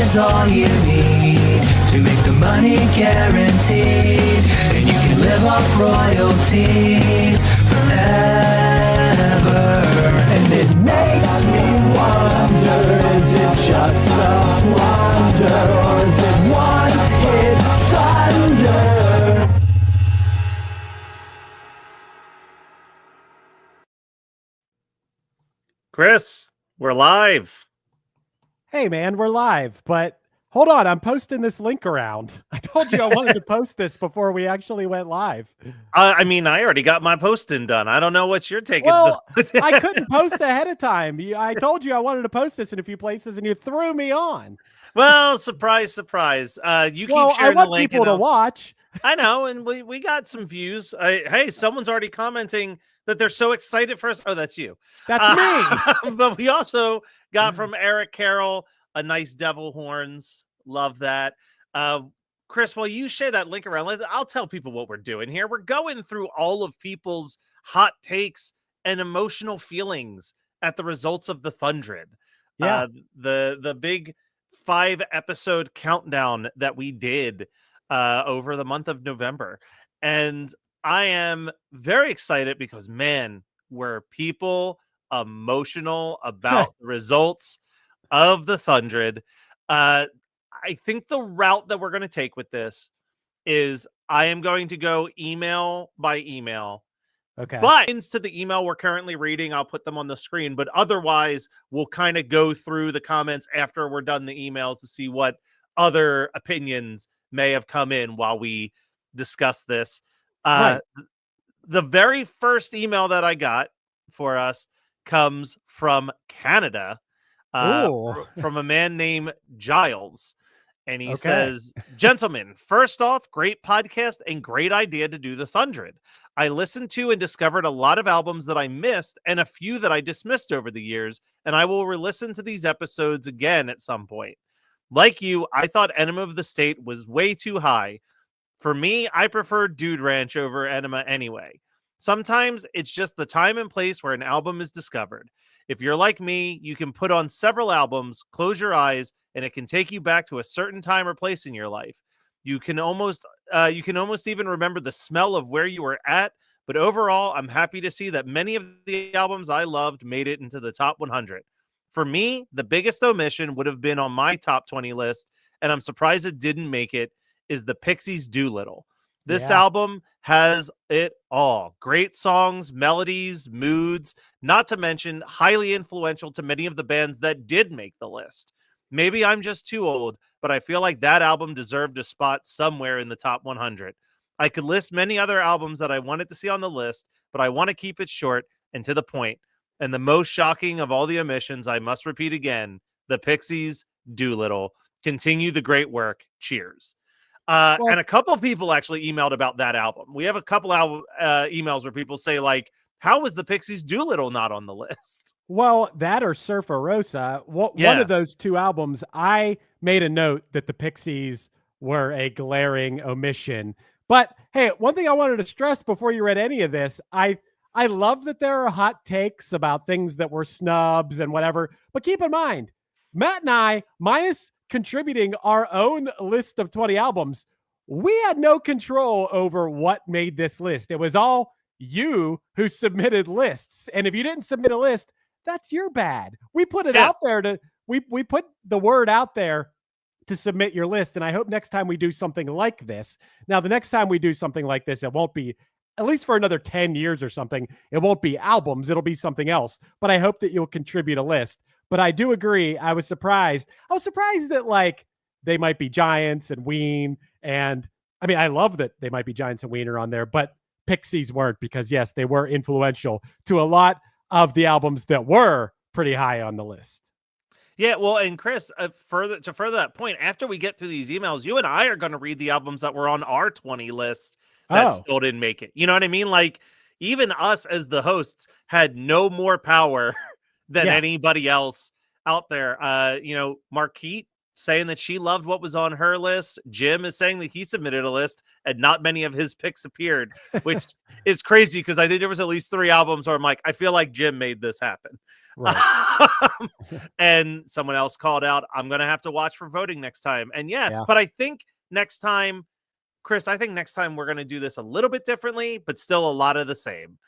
is all you need to make the money guaranteed, and you can live off royalties forever. And it makes me wonder, is it just a wonder, or is it one-hit thunder? Chris, we're live. Hey, man, we're live, but hold on. I'm posting this link around. I told you I wanted to post this before we actually went live. I mean, I already got my posting done. I don't know what you're taking. Well, I couldn't post ahead of time. I told you I wanted to post this in a few places, and you threw me on. Well, surprise, surprise. You keep sharing I want the link. people to watch. I know, and we got some views. Hey, someone's already commenting that they're so excited for us. Oh, that's you. That's me. But we also got from Eric Carroll a nice devil horns. Love that. Chris, while you share that link around, I'll tell people what we're doing here. We're going through all of people's hot takes and emotional feelings at the results of the Thundred. Yeah. The big 5-episode countdown that we did over the month of November. And I am very excited because, man, were people emotional about the results of the Thundred. I think the route that we're going to take with this is I am going to go email by email. Okay. But to the email we're currently reading, I'll put them on the screen. But otherwise, we'll kind of go through the comments after we're done the emails to see what other opinions may have come in while we discuss this. Right. The very first email that I got for us comes from Canada, from a man named Giles. And he says, gentlemen, first off, great podcast and great idea to do the Thundred. I listened to and discovered a lot of albums that I missed and a few that I dismissed over the years, and I will re-listen to these episodes again at some point. Like you, I thought Enema of the State was way too high. For me, I prefer Dude Ranch over Enema anyway. Sometimes it's just the time and place where an album is discovered. If you're like me, you can put on several albums, close your eyes, and it can take you back to a certain time or place in your life. You can almost even remember the smell of where you were at. But overall, I'm happy to see that many of the albums I loved made it into the top 100. For me, the biggest omission would have been on my top 20 list, and I'm surprised it didn't make it, is the Pixies' Doolittle. This album has it all. Great songs, melodies, moods, not to mention highly influential to many of the bands that did make the list. Maybe I'm just too old, but I feel like that album deserved a spot somewhere in the top 100. I could list many other albums that I wanted to see on the list, but I want to keep it short and to the point. And the most shocking of all the omissions, I must repeat again, the Pixies' Doolittle. Continue the great work. Cheers. And a couple of people actually emailed about that album. We have a couple emails where people say, like, how is the Pixies' Doolittle not on the list? Well, that or Surfer Rosa. One of those two albums, I made a note that the Pixies were a glaring omission. But hey, one thing I wanted to stress before you read any of this, I love that there are hot takes about things that were snubs and whatever. But keep in mind, Matt and I, minus contributing our own list of 20 albums, we had no control over what made this list. It was all you who submitted lists. And if you didn't submit a list, that's your bad. We put it out there we put the word out there to submit your list. And I hope next time we do something like this. Now, the next time we do something like this, it won't be, at least for another 10 years or something, it won't be albums. It'll be something else. But I hope that you'll contribute a list. But I do agree. I was surprised. That like they might be Giants and Ween. And I mean, I love that they might be Giants and Ween are on there, but Pixies weren't, because yes, they were influential to a lot of the albums that were pretty high on the list. Yeah, well, and Chris, further that point, after we get through these emails, you and I are going to read the albums that were on our 20 list that still didn't make it. You know what I mean? Like, even us as the hosts had no more power than anybody else out there. Marquette saying that she loved what was on her list. Jim is saying that he submitted a list and not many of his picks appeared, which is crazy because I think there was at least 3 albums where I'm like, I feel like Jim made this happen. Right. And someone else called out, I'm going to have to watch for voting next time. And yes, but I think next time, Chris, I think next time we're going to do this a little bit differently, but still a lot of the same.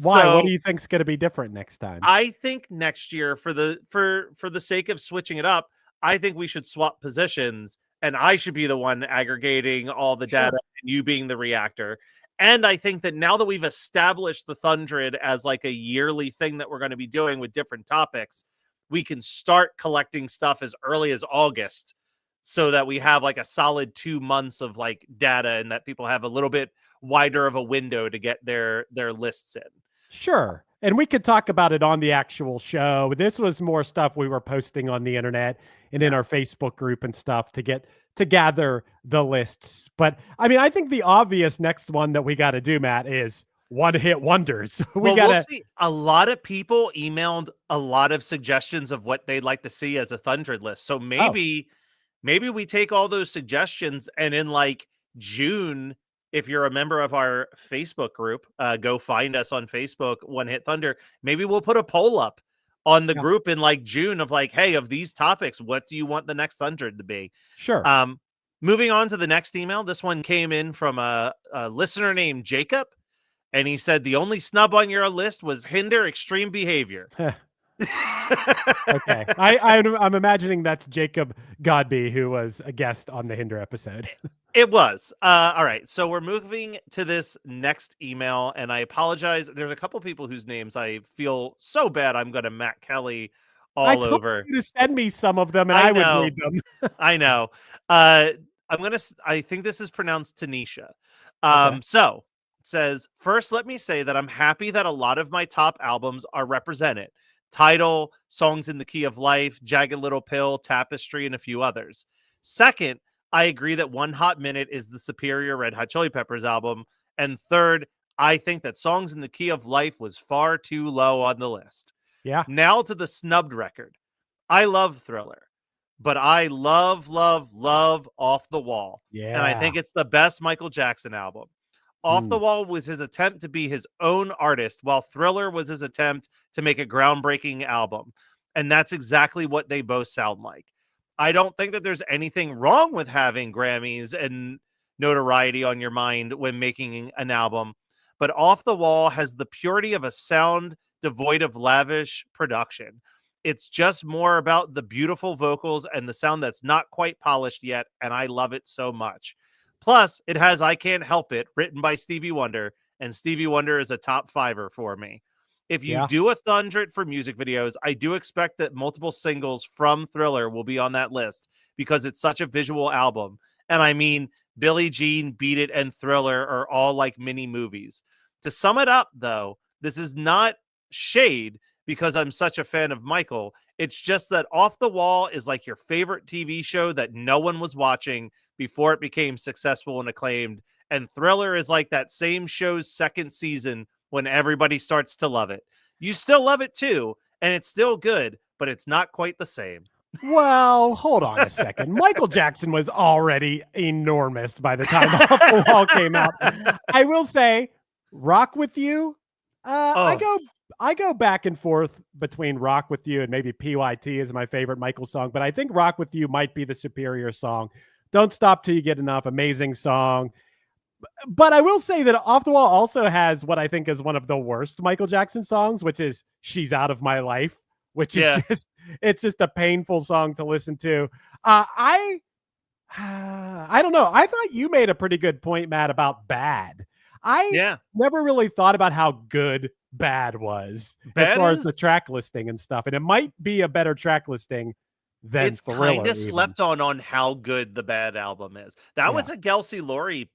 Why? What do you think is going to be different next time? I think next year, for the sake of switching it up, I think we should swap positions, and I should be the one aggregating all the data, and you being the reactor. And I think that now that we've established the Thundred as like a yearly thing that we're going to be doing with different topics, we can start collecting stuff as early as August, so that we have like a solid 2 months of like data, and that people have a little bit wider of a window to get their lists in. Sure. And we could talk about it on the actual show. This was more stuff we were posting on the internet and in our Facebook group and stuff to gather the lists. But I mean, I think the obvious next one that we got to do, Matt, is one-hit wonders. We'll see. A lot of people emailed a lot of suggestions of what they'd like to see as a Thundred list. So maybe we take all those suggestions, and in like June, if you're a member of our Facebook group, go find us on Facebook, One Hit Thunder. Maybe we'll put a poll up on the group in like June of like, hey, of these topics, what do you want the next Thundred to be? Sure. Moving on to the next email. This one came in from a listener named Jacob, and he said the only snub on your list was hinder extreme behavior. Okay. I'm imagining that's Jacob Godby, who was a guest on the Hinder episode. It was. All right. So we're moving to this next email, and I apologize. There's a couple people whose names I feel so bad I'm going to Matt Kelly all over. I told you to send me some of them, and I would read them. I know. I think this is pronounced Tanisha. So it says, first, let me say that I'm happy that a lot of my top albums are represented. Tidal, Songs in the Key of Life, Jagged Little Pill, Tapestry, and a few others. Second, I agree that One Hot Minute is the superior Red Hot Chili Peppers album. And third, I think that Songs in the Key of Life was far too low on the list. Yeah. Now to the snubbed record. I love Thriller, but I love Off the Wall. Yeah. And I think it's the best Michael Jackson album. Off the Wall was his attempt to be his own artist, while Thriller was his attempt to make a groundbreaking album. And that's exactly what they both sound like. I don't think that there's anything wrong with having Grammys and notoriety on your mind when making an album, but Off the Wall has the purity of a sound devoid of lavish production. It's just more about the beautiful vocals and the sound that's not quite polished yet, and I love it so much. Plus, it has I Can't Help It, written by Stevie Wonder, and Stevie Wonder is a top fiver for me. If you do a Thundred for music videos, I do expect that multiple singles from Thriller will be on that list because it's such a visual album. And I mean, Billie Jean, Beat It, and Thriller are all like mini movies. To sum it up, though, this is not shade because I'm such a fan of Michael. It's just that Off the Wall is like your favorite TV show that no one was watching before it became successful and acclaimed. And Thriller is like that same show's second season when everybody starts to love it. You still love it too, and it's still good, but it's not quite the same. Well, hold on a second. Michael Jackson was already enormous by the time Off the Wall came out. I will say, Rock With You, I go back and forth between Rock With You and maybe PYT is my favorite Michael song, but I think Rock With You might be the superior song. Don't Stop Till You Get Enough, amazing song. But I will say that Off the Wall also has what I think is one of the worst Michael Jackson songs, which is She's Out of My Life, which is it's just a painful song to listen to. I don't know. I thought you made a pretty good point, Matt, about Bad. I never really thought about how good Bad was as far as the track listing and stuff. And it might be a better track listing than it's kind of slept on how good the Bad album is. That was a Kelsey Laurie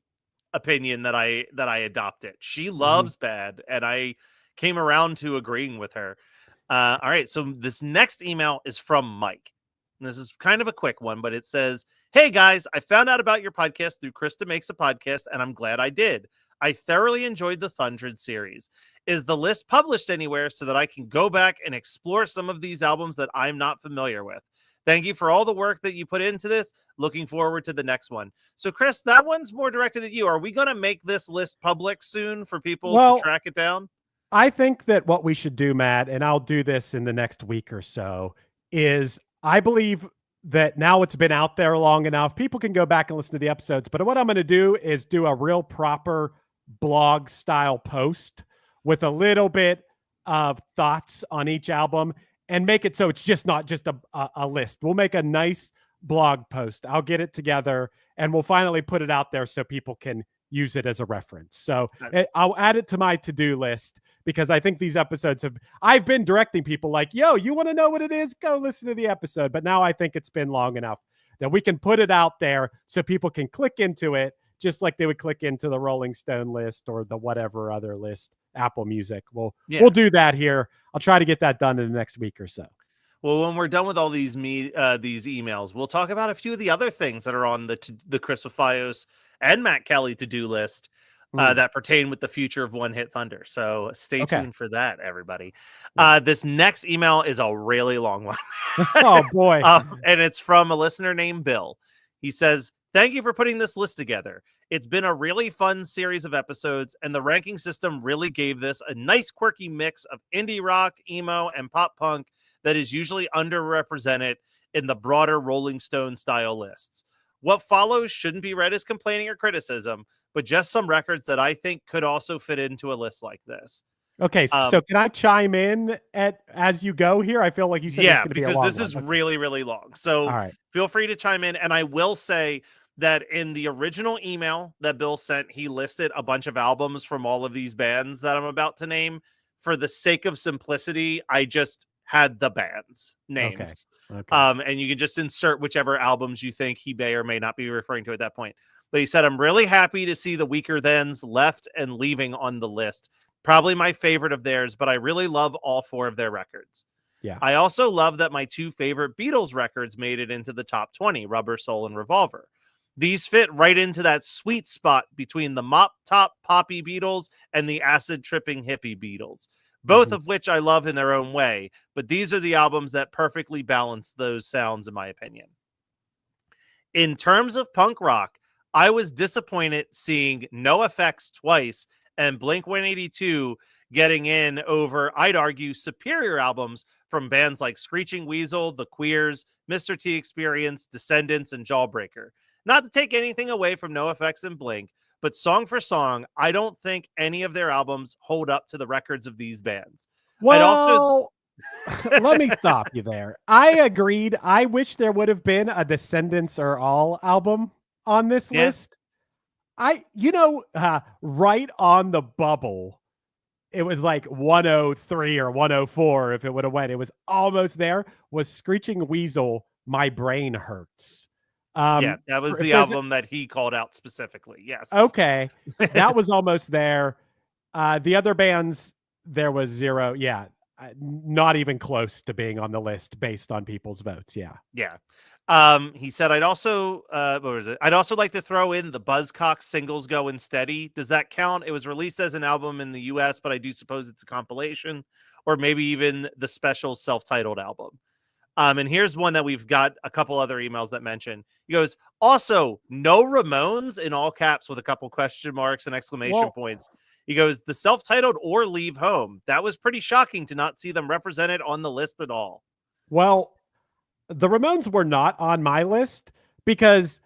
opinion that I adopted. She loves Bad, and I came around to agreeing with her. All right, so this next email is from Mike. And this is kind of a quick one, but it says, "Hey guys, I found out about your podcast through Krista Makes a Podcast, and I'm glad I did. I thoroughly enjoyed the Thundred series. Is the list published anywhere so that I can go back and explore some of these albums that I'm not familiar with? Thank you for all the work that you put into this. Looking forward to the next one. So, Chris, that one's more directed at you. Are we going to make this list public soon for people to track it down? I think that what we should do, Matt, and I'll do this in the next week or so, is I believe that now it's been out there long enough, people can go back and listen to the episodes. But what I'm going to do is do a real proper blog style post with a little bit of thoughts on each album and make it so it's just not just a list. We'll make a nice blog post. I'll get it together and we'll finally put it out there so people can use it as a reference. So I'll add it to my to-do list because I think these episodes I've been directing people like, yo, you want to know what it is? Go listen to the episode. But now I think it's been long enough that we can put it out there so people can click into it just like they would click into the Rolling Stone list or the whatever other list, Apple Music. We'll do that here. I'll try to get that done in the next week or so. Well, when we're done with all these emails, we'll talk about a few of the other things that are on the Chris Fios and Matt Kelly to-do list that pertain with the future of One Hit Thunder. So stay tuned for that, everybody. This next email is a really long one. Oh, boy. And it's from a listener named Bill. He says, thank you for putting this list together. It's been a really fun series of episodes, and the ranking system really gave this a nice quirky mix of indie rock, emo, and pop punk that is usually underrepresented in the broader Rolling Stone style lists. What follows shouldn't be read as complaining or criticism, but just some records that I think could also fit into a list like this. Okay, so can I chime in as you go here? I feel like you said it's going to be a long one. because this is really, really long. So feel free to chime in. And I will say that in the original email that Bill sent, he listed a bunch of albums from all of these bands that I'm about to name. For the sake of simplicity, I just had the band's names. Okay. And you can just insert whichever albums you think he may or may not be referring to at that point. But he said, I'm really happy to see the Weaker Thans left and leaving on the list. Probably my favorite of theirs, but I really love all four of their records. Yeah. I also love that my two favorite Beatles records made it into the top 20, Rubber Soul and Revolver. These fit right into that sweet spot between the mop top poppy Beatles and the acid tripping hippie Beatles. Both of which I love in their own way, but these are the albums that perfectly balance those sounds, in my opinion. In terms of punk rock, I was disappointed seeing NoFX twice and Blink-182 getting in over, I'd argue, superior albums from bands like Screeching Weasel, The Queers, Mr. T Experience, Descendants, and Jawbreaker. Not to take anything away from NoFX and Blink, but song for song, I don't think any of their albums hold up to the records of these bands. Well, let me stop you there. I agreed. I wish there would have been a Descendants Are All album on this list. Right on the bubble, it was like 103 or 104 if it would have went. It was almost there. Was Screeching Weasel, My Brain Hurts. That was the album that he called out specifically. Yes. Okay. That was almost there. The other bands, there was zero. Yeah. Not even close to being on the list based on people's votes. Yeah. Yeah. He said, I'd also like to throw in the Buzzcocks Singles Goin' Steady. Does that count? It was released as an album in the US, but I do suppose it's a compilation or maybe even the special self-titled album. And here's one that we've got a couple other emails that mention. He goes, also, no Ramones in all caps with a couple question marks and exclamation points. He goes, the self-titled or Leave Home. That was pretty shocking to not see them represented on the list at all. Well, the Ramones were not on my list because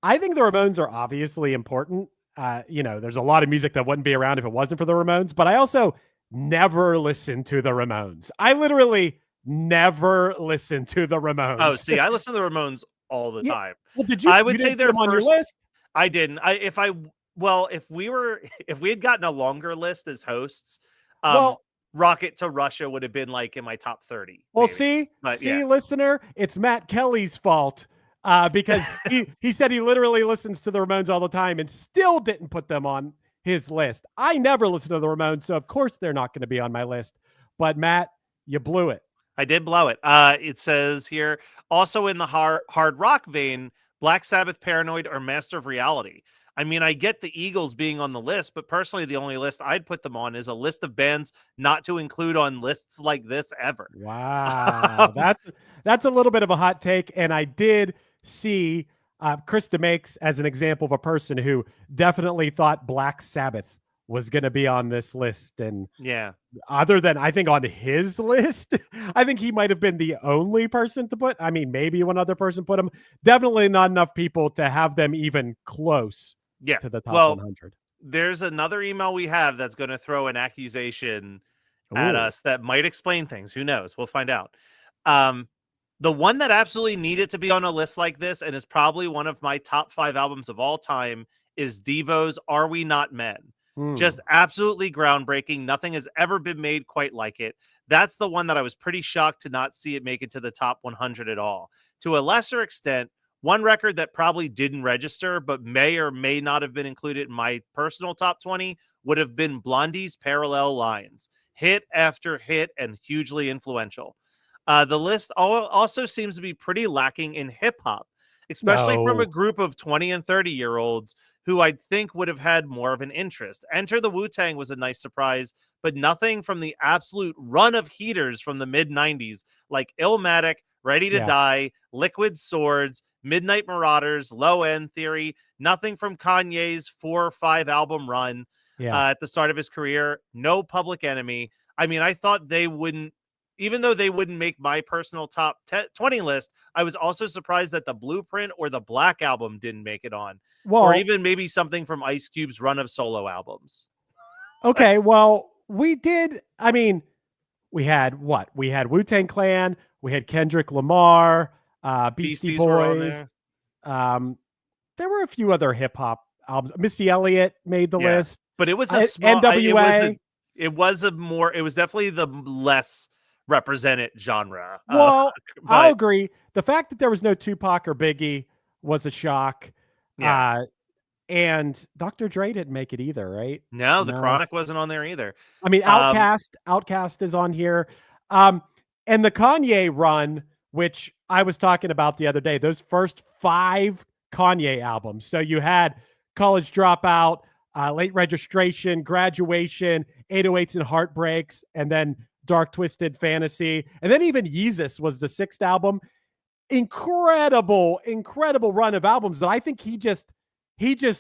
I think the Ramones are obviously important. There's a lot of music that wouldn't be around if it wasn't for the Ramones, but I also never listened to the Ramones. I literally never listened to the Ramones. Oh, see, I listen to the Ramones all the time. Well, did you? I would say they're on your list. I didn't. If we had gotten a longer list as hosts, Rocket to Russia would have been like in my top 30. Well, maybe. Listener, it's Matt Kelly's fault because he said he literally listens to the Ramones all the time and still didn't put them on his list. I never listen to the Ramones, so of course they're not going to be on my list. But Matt, you blew it. I did blow it. It says here, also in the hard rock vein, Black Sabbath, Paranoid, or Master of Reality. I mean, I get the Eagles being on the list, but personally, the only list I'd put them on is a list of bands not to include on lists like this ever. Wow. That's a little bit of a hot take. And I did see Chris DeMakes as an example of a person who definitely thought Black Sabbath was going to be on this list. And yeah, other than I think on his list, I think he might have been the only person to put. I mean, maybe one other person put him. Definitely not enough people to have them even close to the top 100. There's another email we have that's going to throw an accusation at us that might explain things. Who knows? We'll find out. The one that absolutely needed to be on a list like this, and is probably one of my top 5 albums of all time, is Devo's Are We Not Men? Just absolutely groundbreaking. Nothing has ever been made quite like it. That's the one that I was pretty shocked to not see it make it to the top 100 at all. To a lesser extent, one record that probably didn't register, but may or may not have been included in my personal top 20 would have been Blondie's Parallel Lines. Hit after hit and hugely influential. The list also seems to be pretty lacking in hip hop, especially from a group of 20 and 30-year-olds who I'd think would have had more of an interest. Enter the Wu-Tang was a nice surprise, but nothing from the absolute run of heaters from the mid-90s like Illmatic, Ready to Die, Liquid Swords, Midnight Marauders, Low End Theory, nothing from Kanye's 4 or 5 album run at the start of his career, no Public Enemy. I mean, I thought they wouldn't, even though they wouldn't make my personal top 20 list, I was also surprised that the Blueprint or the Black Album didn't make it on. Or even maybe something from Ice Cube's run of solo albums. Okay, well, we did. I mean, we had what? We had Wu-Tang Clan. We had Kendrick Lamar, Beastie Boys. There were a few other hip hop albums. Missy Elliott made the list. But it was a small NWA. It was definitely the less represented genre. Well, I'll agree. The fact that there was no Tupac or Biggie was a shock. And Dr. Dre didn't make it either, right? No, the Chronic wasn't on there either. I mean, Outkast is on here. And the Kanye run, which I was talking about the other day, those first 5 Kanye albums. So you had College Dropout, Late Registration, Graduation, 808s and Heartbreaks, and then Dark Twisted Fantasy. And then even Yeezus was the 6th album. Incredible run of albums. But I think he just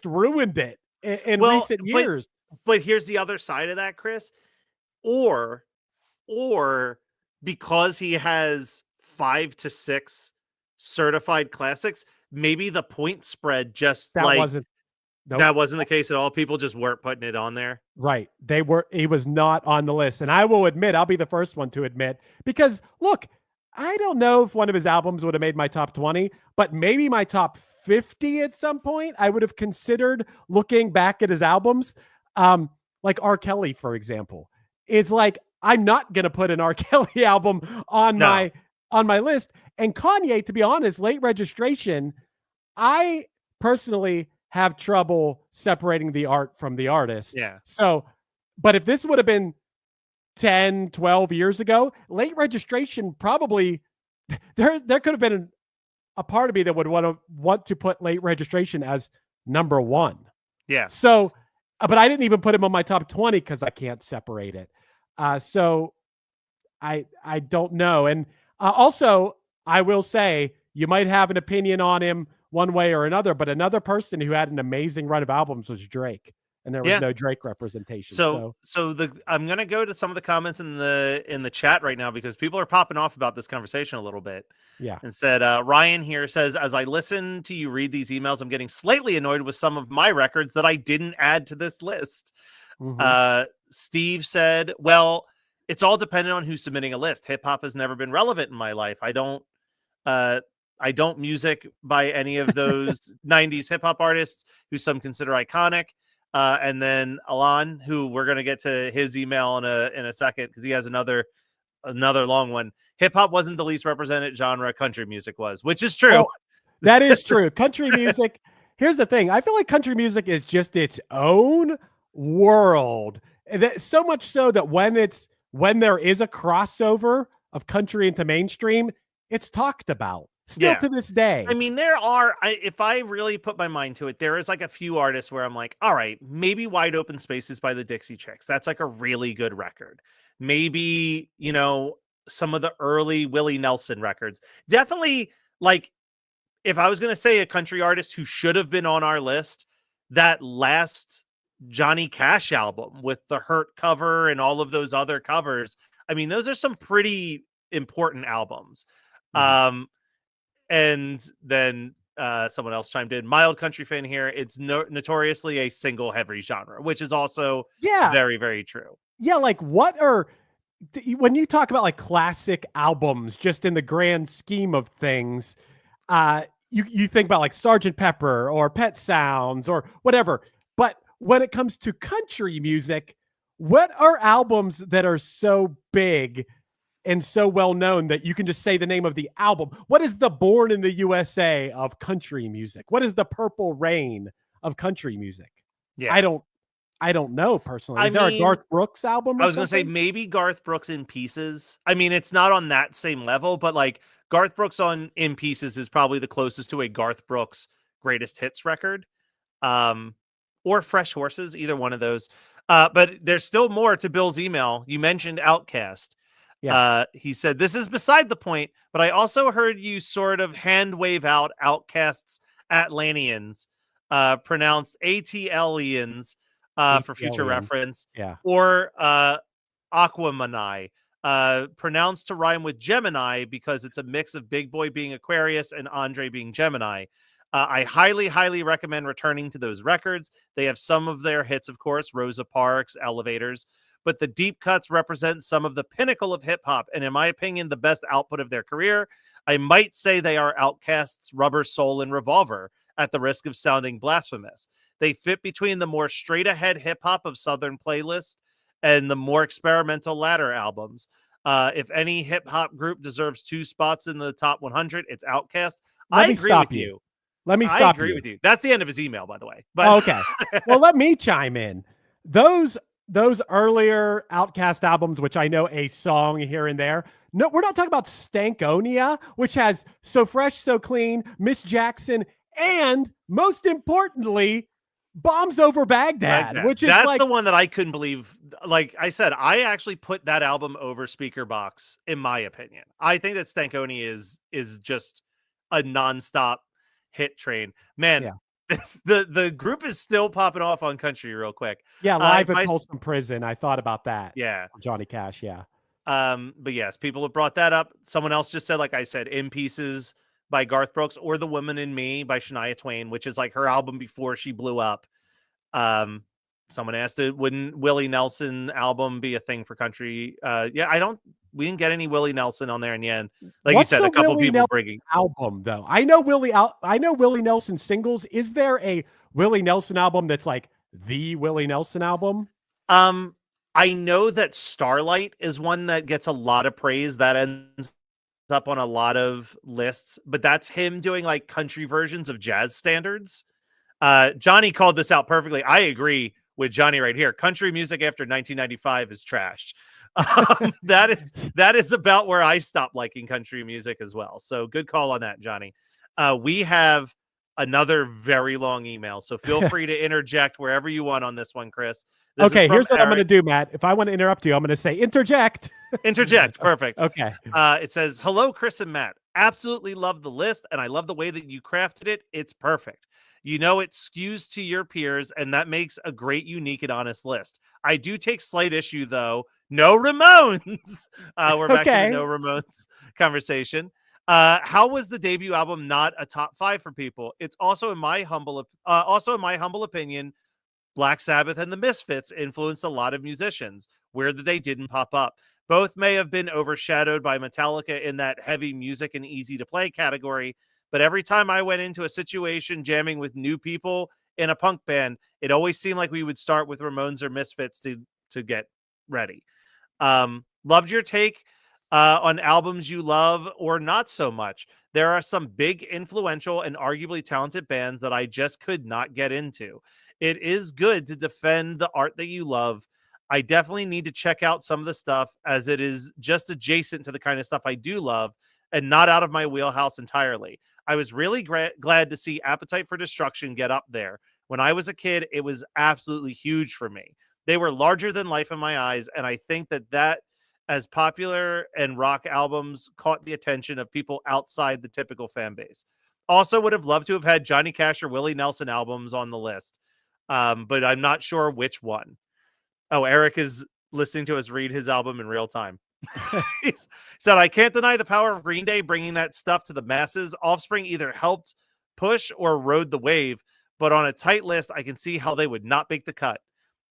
ruined it in recent years. But here's the other side of that, Chris. Or because he has 5 to 6 certified classics, maybe the point spread just that wasn't the case at all. People just weren't putting it on there. Right. He was not on the list. And I will admit, I'll be the first one to admit, because look, I don't know if one of his albums would have made my top 20, but maybe my top 50 at some point. I would have considered looking back at his albums. Like R. Kelly, for example, is like, I'm not going to put an R. Kelly album on my list. And Kanye, to be honest, Late Registration, I personally have trouble separating the art from the artist. Yeah. So, but if this would have been 10, 12 years ago, Late Registration probably, there could have been a part of me that would want to put Late Registration as number 1. Yeah. So, but I didn't even put him on my top 20 because I can't separate it. So I don't know. And also, I will say, you might have an opinion on him one way or another, but another person who had an amazing run of albums was Drake, and there was no Drake representation. So I'm going to go to some of the comments in the chat right now, because people are popping off about this conversation a little bit. Yeah. And said, Ryan here says, as I listen to you read these emails, I'm getting slightly annoyed with some of my records that I didn't add to this list. Mm-hmm. Steve said, well, it's all dependent on who's submitting a list. Hip hop has never been relevant in my life. I don't music by any of those 90s hip hop artists who some consider iconic. And then Alon, who we're going to get to his email in a second, because he has another long one. Hip hop wasn't the least represented genre. Country music was, which is true. Oh, that is true. Country music. Here's the thing. I feel like country music is just its own world. So much so that when there is a crossover of country into mainstream, it's talked about. Still to this day. I mean, there are, if I really put my mind to it, there is like a few artists where I'm like, all right, maybe Wide Open Spaces by the Dixie Chicks. That's like a really good record. Maybe, some of the early Willie Nelson records. Definitely, like, if I was going to say a country artist who should have been on our list, that last Johnny Cash album with the Hurt cover and all of those other covers. I mean, those are some pretty important albums. And then someone else chimed in, mild country fan here. It's notoriously a single heavy genre, which is also very, very true. Yeah, like when you talk about like classic albums, just in the grand scheme of things, you think about like Sgt. Pepper or Pet Sounds or whatever. But when it comes to country music, what are albums that are so big and so well known that you can just say the name of the album? What is the Born in the USA of country music? What is the Purple Rain of country music? Yeah. I don't know personally. Is there a Garth Brooks album? I was going to say maybe Garth Brooks in Pieces. I mean, it's not on that same level, but like Garth Brooks on In Pieces is probably the closest to a Garth Brooks greatest hits record. Or Fresh Horses, either one of those. But there's still more to Bill's email. You mentioned Outkast. Yeah. He said, this is beside the point, but I also heard you sort of hand wave out Outkast's Atlanteans, pronounced ATLians, for future reference. Yeah. Or Aquamanai, pronounced to rhyme with Gemini because it's a mix of Big Boy being Aquarius and Andre being Gemini. I highly, highly recommend returning to those records. They have some of their hits, of course, Rosa Parks, Elevators, but the deep cuts represent some of the pinnacle of hip hop. And in my opinion, the best output of their career. I might say they are Outkast's Rubber Soul and Revolver, at the risk of sounding blasphemous. They fit between the more straight ahead hip hop of Southern Playlist and the more experimental latter albums. If any hip hop group deserves 2 spots in the top 100, it's Outkast. I agree with you. Let me stop you. I agree with you. That's the end of his email, by the way. But okay. Well, let me chime in. Those earlier Outkast albums, which I know a song here and there. No, we're not talking about Stankonia, which has So Fresh, So Clean, Miss Jackson, and most importantly, Bombs Over Baghdad, which is that's the one that I couldn't believe. Like I said, I actually put that album over Speaker Box, in my opinion. I think that Stankonia is just a nonstop hit train. Man, the group is still popping off on country real quick. Yeah, Live at Folsom Prison. I thought about that. Yeah. Johnny Cash, yeah. But yes, people have brought that up. Someone else just said, like I said, In Pieces by Garth Brooks, or The Woman in Me by Shania Twain, which is like her album before she blew up. Someone asked, wouldn't Willie Nelson album be a thing for country? We didn't get any Willie Nelson on there in the end. Like you said, a couple people bringing album though. I know Willie Nelson singles. Is there a Willie Nelson album that's like the Willie Nelson album? I know that Starlight is one that gets a lot of praise, that ends up on a lot of lists, but that's him doing like country versions of jazz standards. Johnny called this out perfectly. I agree with Johnny right here. Country music after 1995 is trash. That is about where I stopped liking country music as well. So good call on that, Johnny. We have another very long email, so feel free to interject wherever you want on this one, Chris. Okay, here's what I'm going to do, Matt. If I want to interrupt you, I'm going to say interject. Interject. Perfect. Okay. It says, hello, Chris and Matt. Absolutely love the list, and I love the way that you crafted it. It's perfect. You know, it skews to your peers, and that makes a great, unique, and honest list. I do take slight issue, though. No Ramones. We're back to the no Ramones conversation. How was the debut album not a top 5 for people? It's also in my humble opinion, Black Sabbath and the Misfits influenced a lot of musicians. Weird that they didn't pop up. Both may have been overshadowed by Metallica in that heavy music and easy to play category. But every time I went into a situation jamming with new people in a punk band, it always seemed like we would start with Ramones or Misfits to get ready. Loved your take on albums you love or not so much. There are some big, influential, and arguably talented bands that I just could not get into. It is good to defend the art that you love. I definitely need to check out some of the stuff, as it is just adjacent to the kind of stuff I do love, and not out of my wheelhouse entirely. I was really glad to see Appetite for Destruction get up there. When I was a kid, it was absolutely huge for me. They were larger than life in my eyes, and I think that as popular and rock albums caught the attention of people outside the typical fan base. Also would have loved to have had Johnny Cash or Willie Nelson albums on the list, but I'm not sure which one. Oh, Eric is listening to us read his album in real time. He said, I can't deny the power of Green Day bringing that stuff to the masses. Offspring either helped push or rode the wave, but on a tight list, I can see how they would not make the cut.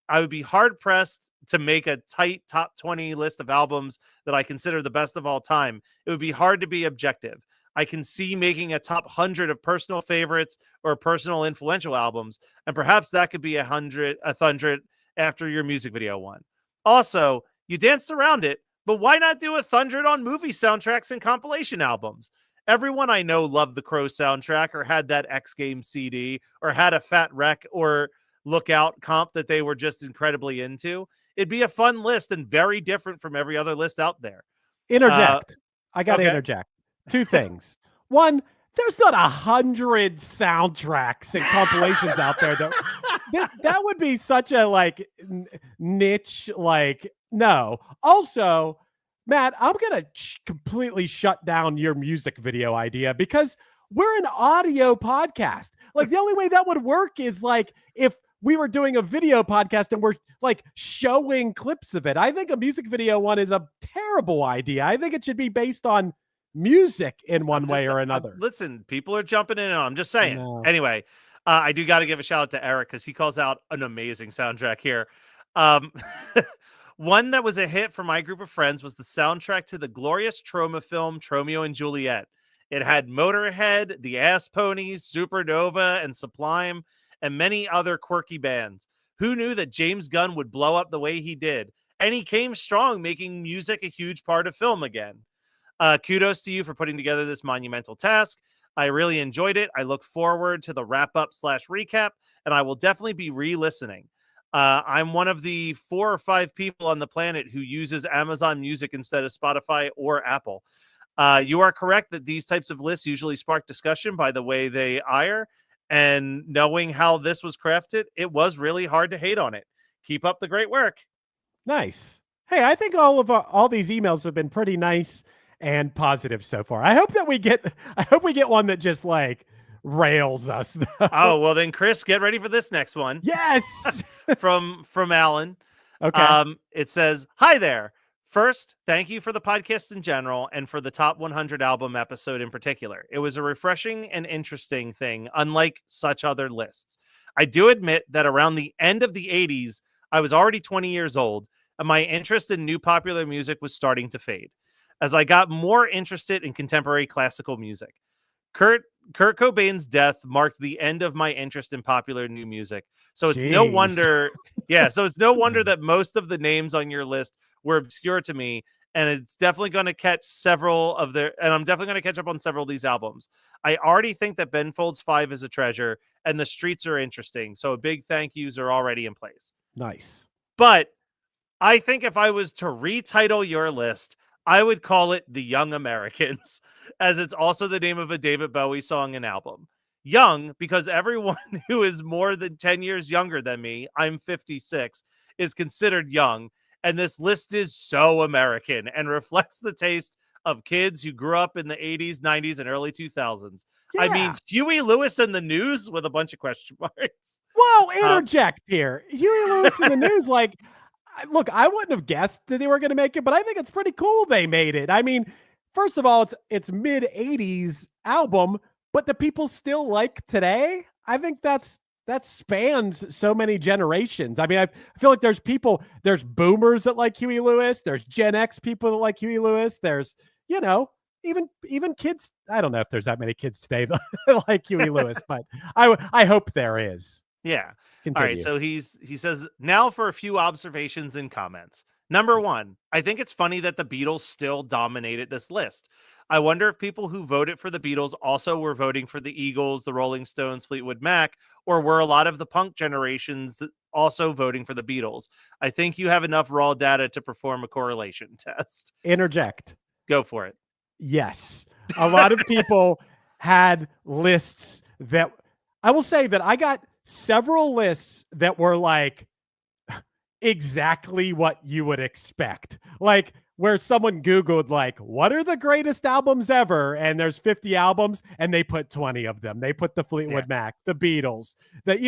I would be hard-pressed to make a tight top 20 list of albums that I consider the best of all time. It would be hard to be objective. I can see making a top 100 of personal favorites or personal influential albums, and perhaps that could be a Thundred after your music video one. Also, you danced around it, but why not do a Thundred on movie soundtracks and compilation albums? Everyone I know loved the Crow soundtrack or had that X Games CD or had a Fat Wreck or Lookout comp that they were just incredibly into. It'd be a fun list and very different from every other list out there. Interject. I got to interject. Two things. One, there's not 100 soundtracks and compilations out there. That would be such a niche. No. Also, Matt, I'm gonna completely shut down your music video idea because we're an audio podcast. The only way that would work is if we were doing a video podcast and we're showing clips of it. I think a music video one is a terrible idea. I think it should be based on music in one way or another. Listen, people are jumping in. I'm just saying. No. Anyway, I do got to give a shout out to Eric because he calls out an amazing soundtrack here. One that was a hit for my group of friends was the soundtrack to the glorious Troma film Tromeo and Juliet. It had Motorhead, the Ass Ponies, Supernova, and Sublime, and many other quirky bands. Who knew that James Gunn would blow up the way he did? And he came strong, making music a huge part of film again. Kudos to you for putting together this monumental task. I really enjoyed it. I look forward to the wrap-up/recap, and I will definitely be re-listening. I'm one of the 4 or 5 people on the planet who uses Amazon Music instead of Spotify or Apple. You are correct that these types of lists usually spark discussion by the way they are, and knowing how this was crafted, it was really hard to hate on it. Keep up the great work. Nice. Hey, I think all these emails have been pretty nice and positive so far. I hope we get one that just rails us though. Oh, well then Chris, get ready for this next one. Yes. from Alan. Okay. It says, "Hi there. First, thank you for the podcast in general and for the top 100 album episode in particular. It was a refreshing and interesting thing, unlike such other lists. I do admit that around the end of the 80s, I was already 20 years old, and my interest in new popular music was starting to fade as I got more interested in contemporary classical music. Kurt Cobain's death marked the end of my interest in popular new music. So it's no wonder, it's no wonder that most of the names on your list were obscure to me, and it's definitely going to catch I'm definitely going to catch up on several of these albums. I already think that Ben Folds 5 is a treasure, and the streets are interesting. So a big thank yous are already in place." Nice. But I think if I was to retitle your list, I would call it The Young Americans, as it's also the name of a David Bowie song and album. Young, because everyone who is more than 10 years younger than me, I'm 56, is considered young. And this list is so American and reflects the taste of kids who grew up in the 80s, 90s, and early 2000s. Yeah. I mean, Huey Lewis and the News with a bunch of question marks. Whoa, interject here. Huey Lewis and the News, look, I wouldn't have guessed that they were going to make it, but I think it's pretty cool they made it. I mean, first of all, it's mid-80s album, but the people still like today. I think that spans so many generations. I mean, I feel like there's boomers that like Huey Lewis. There's Gen X people that like Huey Lewis. There's, even kids. I don't know if there's that many kids today that like Huey Lewis, but I hope there is. Yeah. Continue. All right. So he says, now for a few observations and comments. Number 1, I think it's funny that the Beatles still dominated this list. I wonder if people who voted for the Beatles also were voting for the Eagles, the Rolling Stones, Fleetwood Mac, or were a lot of the punk generations also voting for the Beatles. I think you have enough raw data to perform a correlation test. Interject. Go for it. Yes. A lot of people had lists that I will say that I got several lists that were like exactly what you would expect. Like where someone Googled like, what are the greatest albums ever? And there's 50 albums and they put 20 of them. They put the Fleetwood Mac, the Beatles,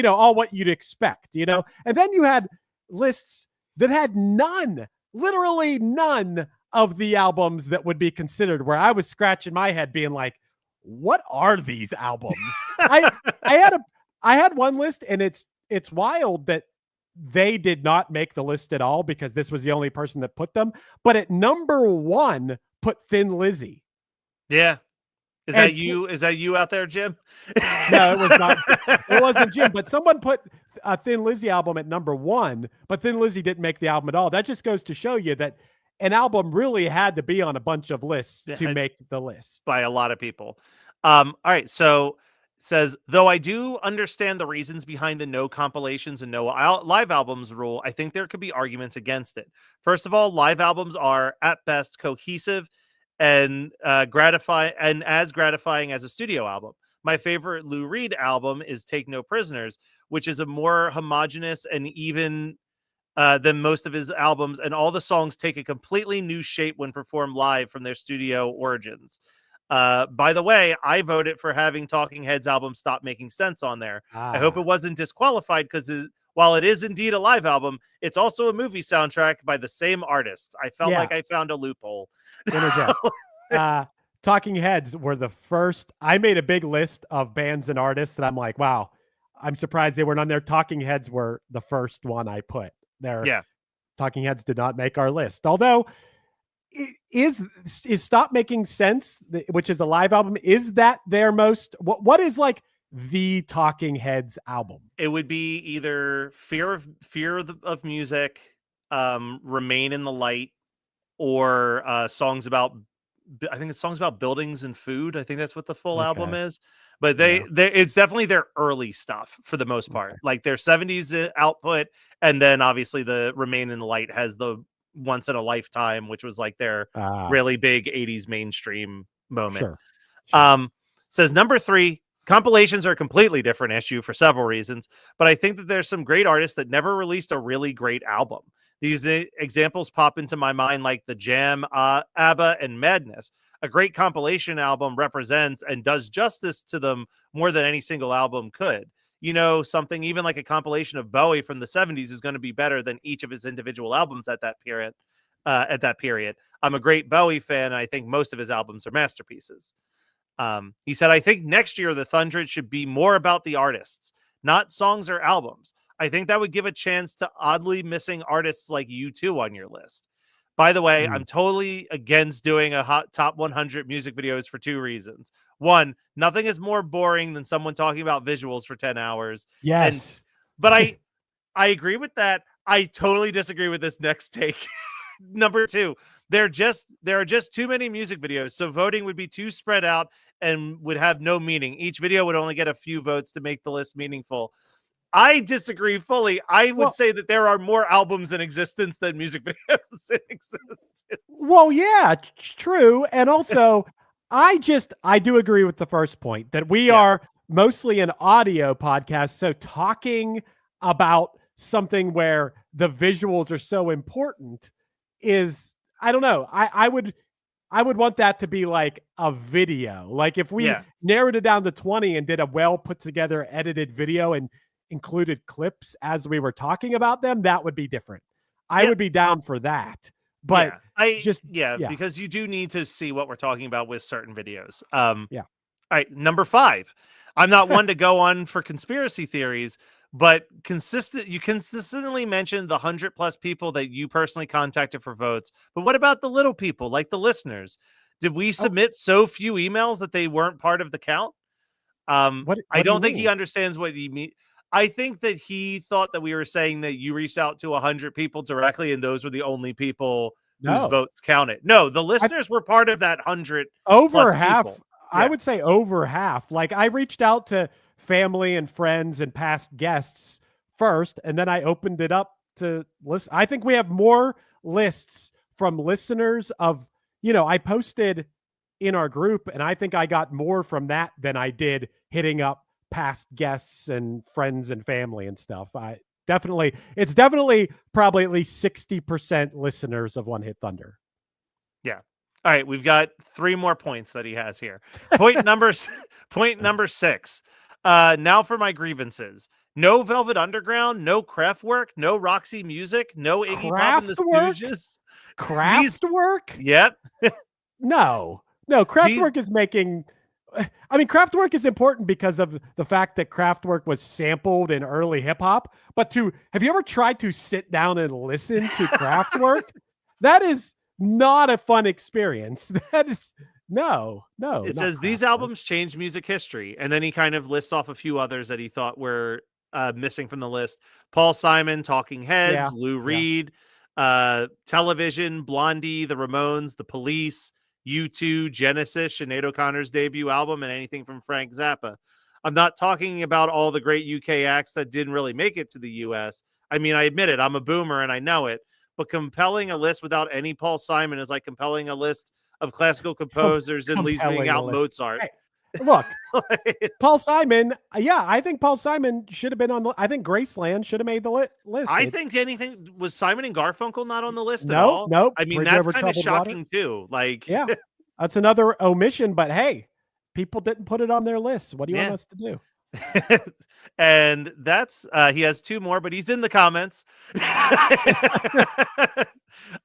all what you'd expect, And then you had lists that had none, literally none of the albums that would be considered, where I was scratching my head being like, what are these albums? I had one list, and it's wild that they did not make the list at all because this was the only person that put them. But at number 1, put Thin Lizzy. Yeah. Is that you out there, Jim? No, it was not. It wasn't Jim, but someone put a Thin Lizzy album at number 1, but Thin Lizzy didn't make the album at all. That just goes to show you that an album really had to be on a bunch of lists to make the list. By a lot of people. All right, so it says, though I do understand the reasons behind the no compilations and no live albums rule, I think there could be arguments against it. First of all, live albums are at best cohesive and as gratifying as a studio album. My favorite Lou Reed album is Take No Prisoners, which is a more homogeneous and even than most of his albums, and all the songs take a completely new shape when performed live from their studio origins. By the way, I voted for having Talking Heads album Stop Making Sense on there. I hope it wasn't disqualified because while it is indeed a live album, it's also a movie soundtrack by the same artist. I felt like I found a loophole. Talking Heads were the first. I made a big list of bands and artists, and I'm like, wow, I'm surprised they weren't on there. Talking Heads were the first one I put there. Yeah. Talking Heads did not make our list. Although, is Stop Making Sense, which is a live album, is that their most, what is like the Talking Heads album? It would be either Fear of Music, Remain in the Light, or songs about, I think it's songs about buildings and food. I think that's what the full album is. But it's definitely their early stuff for the most part. Like their 70s output, and then obviously the Remain in the Light has the Once in a Lifetime, which was like their really big 80s mainstream moment. Says number 3, compilations are a completely different issue for several reasons, but I think that there's some great artists that never released a really great album. These examples pop into my mind, like The Jam, ABBA, and Madness. A great compilation album represents and does justice to them more than any single album could. Something even like a compilation of Bowie from the 70s is going to be better than each of his individual albums at that period. I'm a great Bowie fan, and I think most of his albums are masterpieces. He said, I think next year the Thundred should be more about the artists, not songs or albums. I think that would give a chance to oddly missing artists like U2 on your list. By the way, I'm totally against doing a hot top 100 music videos for 2 reasons. 1, nothing is more boring than someone talking about visuals for 10 hours. Yes. But I agree with that. I totally disagree with this next take. Number 2, there are just too many music videos, so voting would be too spread out and would have no meaning. Each video would only get a few votes to make the list meaningful. I disagree fully. I would say that there are more albums in existence than music videos in existence. Well, yeah, true. And also, I do agree with the first point that we are mostly an audio podcast. So talking about something where the visuals are so important is, I don't know. I would want that to be like a video. Like if we narrowed it down to 20 and did a well put together edited video and included clips as we were talking about them, that would be different. I would be down for that. But because you do need to see what we're talking about with certain videos. All right, number 5. I'm not one to go on for conspiracy theories, but you consistently mentioned the 100+ people that you personally contacted for votes. But what about the little people, like the listeners? Did we submit so few emails that they weren't part of the count? I don't think he understands what he means. I think that he thought that we were saying that you reached out to 100 people directly, and those were the only people whose votes counted. No, the listeners were part of that 100. Over half. I would say over half. Like I reached out to family and friends and past guests first, and then I opened it up to listen. I think we have more lists from listeners of, I posted in our group, and I think I got more from that than I did hitting up past guests and friends and family and stuff. It's definitely probably at least 60% listeners of One Hit Thunder. Yeah. All right, we've got 3 more points that he has here. Point number 6. Now for my grievances. No Velvet Underground, no Kraftwerk, no Roxy Music, no Iggy Pop and the Stooges. Kraftwerk? Yep. No, Kraftwerk is making. I mean, Kraftwerk is important because of the fact that Kraftwerk was sampled in early hip hop. But have you ever tried to sit down and listen to Kraftwerk? That is not a fun experience. That is no. It says these albums changed music history, and then he kind of lists off a few others that he thought were missing from the list. Paul Simon, Talking Heads, Lou Reed, Television, Blondie, The Ramones, The Police, U2, Genesis, Sinead O'Connor's debut album, and anything from Frank Zappa. I'm not talking about all the great UK acts that didn't really make it to the US. I mean, I admit it, I'm a boomer and I know it, but compelling a list without any Paul Simon is like compelling a list of classical composers and leaving out Mozart. Hey, look, Paul Simon. Yeah, I think Paul Simon should have been on the. I think Graceland should have made the list. I think anything was Simon and Garfunkel not on the list at all. Nope. I mean, that's kind of shocking too. Like, yeah, that's another omission. But hey, people didn't put it on their list. What do you want us to do? And that's he has 2 more, but he's in the comments.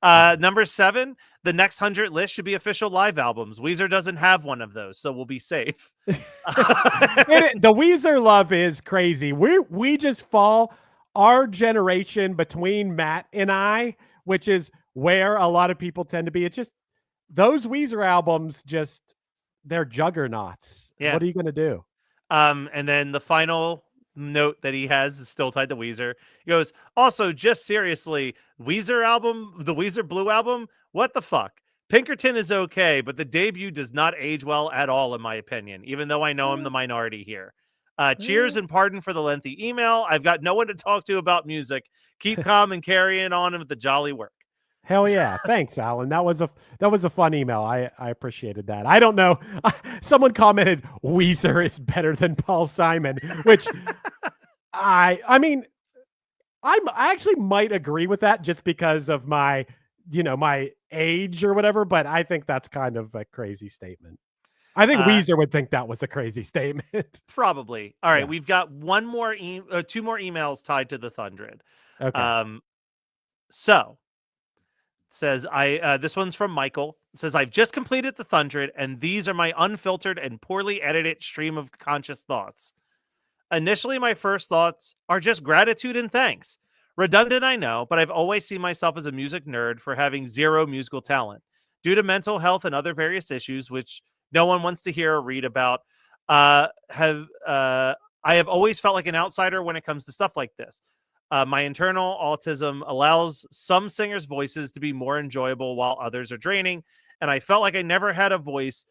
Number 7, the next 100 list should be official live albums. Weezer doesn't have one of those, so we'll be safe. The Weezer love is crazy. We just fall our generation between Matt and I, which is where a lot of people tend to be. It's just those Weezer albums, they're juggernauts. Yeah. What are you going to do? And then the final note that he has is still tied to Weezer. He goes, also, just seriously, Weezer album, the Weezer Blue album, what the fuck? Pinkerton is okay, but the debut does not age well at all, in my opinion, even though I know I'm the minority here. Cheers and pardon for the lengthy email. I've got no one to talk to about music. Keep calm and carrying on with the jolly work. Hell yeah. Thanks, Alan. That was a fun email. I appreciated that. I don't know. Someone commented Weezer is better than Paul Simon, which I mean, I actually might agree with that just because of my age or whatever, but I think that's kind of a crazy statement. I think Weezer would think that was a crazy statement. Probably. All right. Yeah. We've got 2 more emails tied to the Thundred. Okay. So says this one's from Michael. It says, I've just completed the Thundred, and these are my unfiltered and poorly edited stream of conscious thoughts. Initially, my first thoughts are just gratitude and thanks. Redundant, I know, but I've always seen myself as a music nerd for having 0 musical talent. Due to mental health and other various issues, which no one wants to hear or read about, I have always felt like an outsider when it comes to stuff like this. My internal autism allows some singers' voices to be more enjoyable while others are draining, and I felt like I never had a voice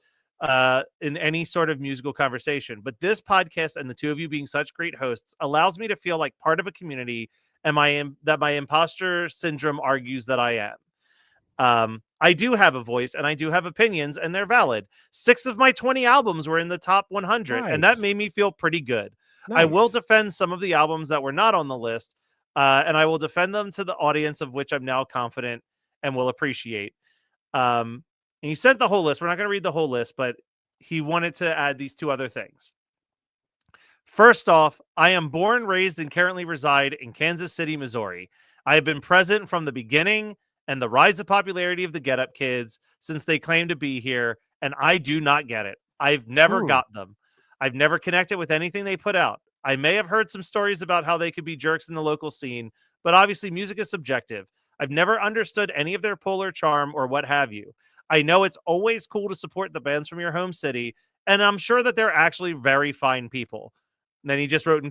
in any sort of musical conversation. But this podcast and the 2 of you being such great hosts allows me to feel like part of a community, and that my imposter syndrome argues that I am. I do have a voice, and I do have opinions, and they're valid. 6 of my 20 albums were in the top 100, and that made me feel pretty good. Nice. I will defend some of the albums that were not on the list, and I will defend them to the audience of which I'm now confident and will appreciate. And he sent the whole list. We're not going to read the whole list, but he wanted to add these 2 other things. First off, I am born, raised, and currently reside in Kansas City, Missouri. I have been present from the beginning and the rise of popularity of the Get Up Kids since they claim to be here, and I do not get it. I've never got them. I've never connected with anything they put out. I may have heard some stories about how they could be jerks in the local scene, but obviously music is subjective. I've never understood any of their pull or charm or what have you. I know it's always cool to support the bands from your home city, and I'm sure that they're actually very fine people. And then he just wrote,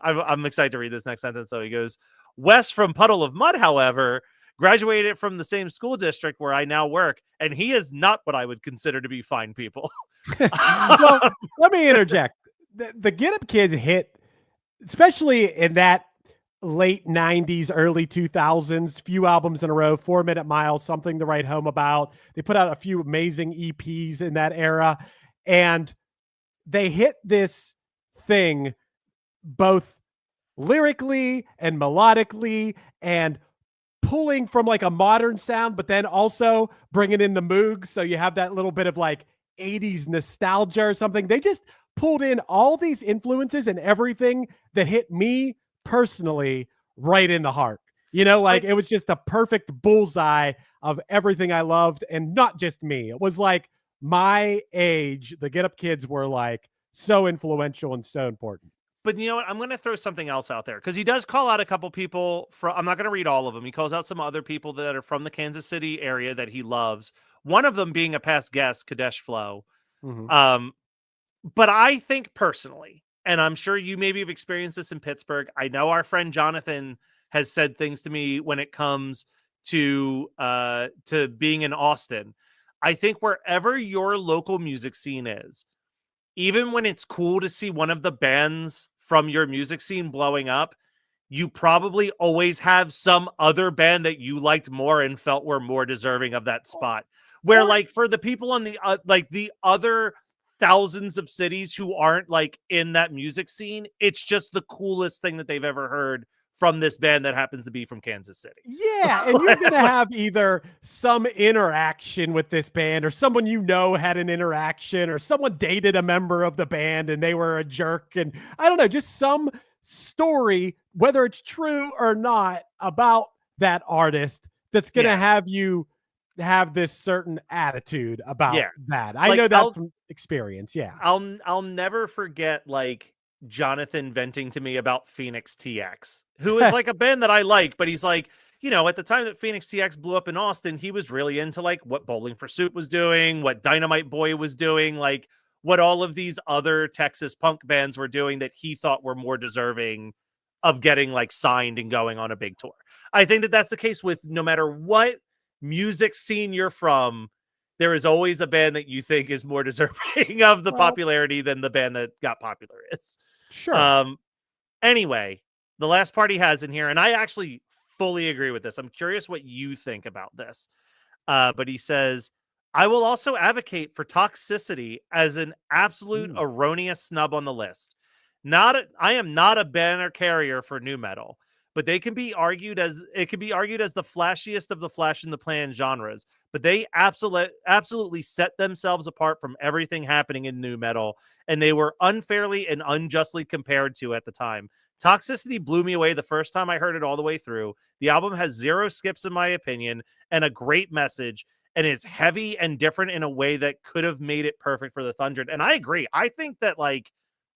I'm excited to read this next sentence. So he goes, Wes from Puddle of Mud, however, graduated from the same school district where I now work, and he is not what I would consider to be fine people. Well, let me interject. The Get Up Kids hit, especially in that late 90s, early 2000s, few albums in a row, 4 Minute Mile, Something to Write Home About. They put out a few amazing EPs in that era. And they hit this thing both lyrically and melodically and pulling from like a modern sound, but then also bringing in the Moogs. So you have that little bit of like 80s nostalgia or something. They just pulled in all these influences and everything that hit me personally right in the heart. You know, like it was just a perfect bullseye of everything I loved, and not just me. It was like my age, the Get Up Kids were like so influential and so important. But you know what? I'm going to throw something else out there, because he does call out a couple people from, I'm not going to read all of them. He calls out some other people that are from the Kansas City area that he loves. One of them being a past guest, Kadesh Flow. Mm-hmm. But I think personally, and I'm sure you maybe have experienced this in Pittsburgh, I know our friend Jonathan has said things to me when it comes to being in Austin. I think wherever your local music scene is, even when it's cool to see one of the bands from your music scene blowing up, you probably always have some other band that you liked more and felt were more deserving of that spot. Where like for the people on the like the other thousands of cities who aren't like in that music scene, it's just the coolest thing that they've ever heard from this band that happens to be from Kansas City. Yeah, and you're going to have either some interaction with this band, or someone you know had an interaction, or someone dated a member of the band and they were a jerk, and I don't know, just some story, whether it's true or not, about that artist that's going to have you have this certain attitude about that. I know that from experience. Yeah. I'll never forget like Jonathan venting to me about Phoenix TX, who is like a band that I like, but he's like, you know, at the time that Phoenix TX blew up in Austin, he was really into like what Bowling for Soup was doing, what Dynamite Boy was doing, like what all of these other Texas punk bands were doing that he thought were more deserving of getting like signed and going on a big tour. I think that that's the case with no matter what music scene you're from, there is always a band that you think is more deserving of the popularity than the band that got popular is. Sure. Anyway, the last part he has in here, and I actually fully agree with this. I'm curious what you think about this. But he says, I will also advocate for Toxicity as an absolute erroneous snub on the list. I am not a banner carrier for nu metal, but it can be argued as the flashiest of the flash in the plan genres. But they absolutely set themselves apart from everything happening in nu metal, and they were unfairly and unjustly compared to at the time. Toxicity blew me away the first time I heard it all the way through. The album has 0 skips in my opinion, and a great message, and is heavy and different in a way that could have made it perfect for the Thundred. And I agree. I think that like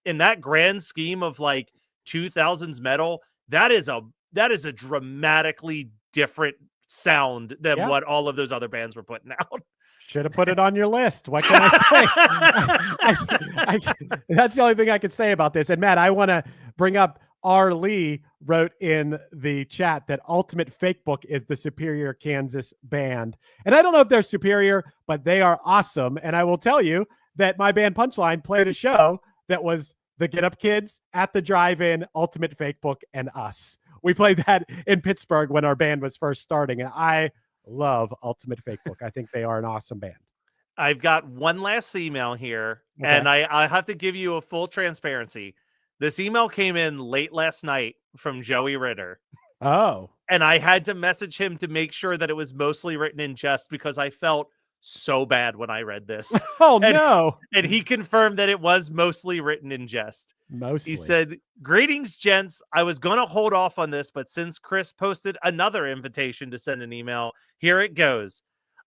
in that grand scheme of like 2000s metal, that is a dramatically different sound than what all of those other bands were putting out. Should have put it on your list. What can I say? That's the only thing I can say about this. And Matt, I want to bring up R. Lee wrote in the chat that Ultimate Fake Book is the superior Kansas band. And I don't know if they're superior, but they are awesome. And I will tell you that my band Punchline played a show that was the Get Up Kids at the Drive-In, Ultimate Fake Book, and us. We played that in Pittsburgh when our band was first starting, and I love Ultimate Fake Book. I think they are an awesome band. I've got one last email here, and I have to give you a full transparency. This email came in late last night from Joey Ritter. Oh. And I had to message him to make sure that it was mostly written in jest, because I felt so bad when I read this. No. And he confirmed that it was mostly written in jest. Mostly. He said, greetings, gents. I was going to hold off on this, but since Chris posted another invitation to send an email, here it goes.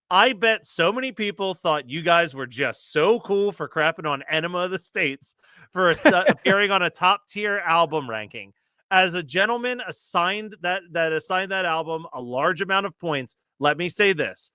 I bet so many people thought you guys were just so cool for crapping on Enema of the States for appearing on a top tier album ranking. As a gentleman assigned that album a large amount of points, let me say this.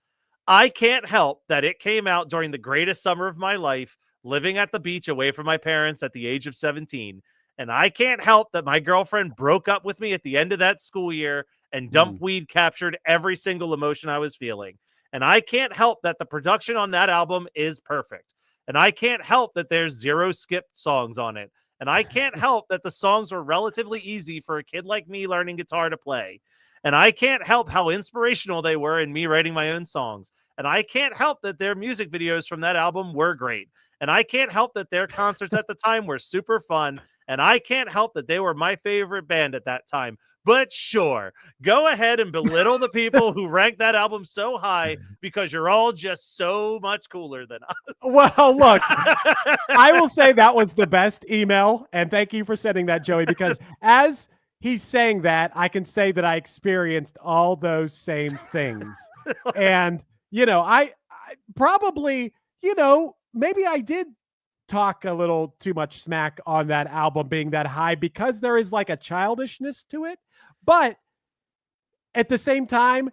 I can't help that it came out during the greatest summer of my life, living at the beach away from my parents at the age of 17. And I can't help that my girlfriend broke up with me at the end of that school year, and Dump Weed captured every single emotion I was feeling. And I can't help that the production on that album is perfect. And I can't help that there's 0 skipped songs on it. And I can't help that the songs were relatively easy for a kid like me learning guitar to play. And I can't help how inspirational they were in me writing my own songs. And I can't help that their music videos from that album were great. And I can't help that their concerts at the time were super fun. And I can't help that they were my favorite band at that time. But sure, go ahead and belittle the people who ranked that album so high because you're all just so much cooler than us. Well, look, I will say that was the best email. And thank you for sending that, Joey, because as he's saying that, I can say that I experienced all those same things. And, I probably, maybe I did talk a little too much smack on that album being that high because there is like a childishness to it. But at the same time,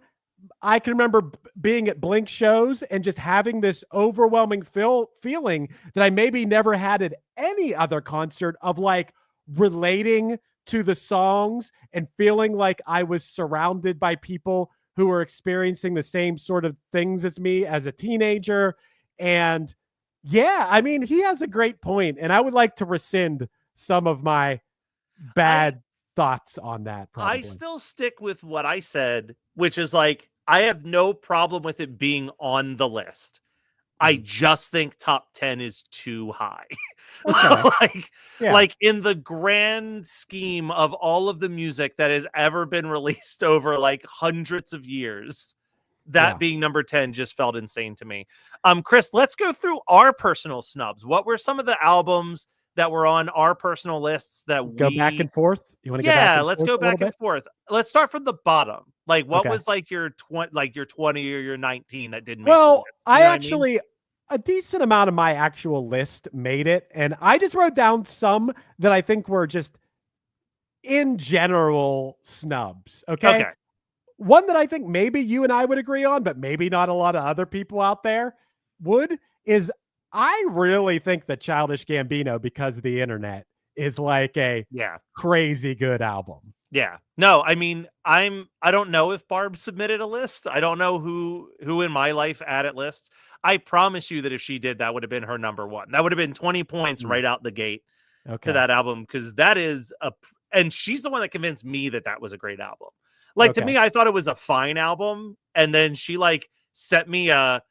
I can remember being at Blink shows and just having this overwhelming feeling that I maybe never had at any other concert of like relating to the songs and feeling like I was surrounded by people who were experiencing the same sort of things as me as a teenager. And yeah, I mean, he has a great point, and I would like to rescind some of my bad thoughts on that. Probably. I still stick with what I said, which is like, I have no problem with it being on the list. I just think top 10 is too high. Okay. Like in the grand scheme of all of the music that has ever been released over like hundreds of years, that being number 10 just felt insane to me. Chris, let's go through our personal snubs. What were some of the albums that were on our personal lists that go back and forth? You want to go back and let's forth go back and forth. Let's start from the bottom. Like what was like your 20 or your 19 that didn't make the list? I actually a decent amount of my actual list made it, and I just wrote down some that I think were just in general snubs. Okay. One that I think maybe you and I would agree on, but maybe not a lot of other people out there would, is I really think that Childish Gambino, because of the internet, is like a crazy good album. Yeah. No, I mean, I don't know if Barb submitted a list. I don't know who in my life added lists. I promise you that if she did, that would have been her number one. That would have been 20 points right out the gate to that album, because that is and she's the one that convinced me that that was a great album. Like to me, I thought it was a fine album, and then she like sent me a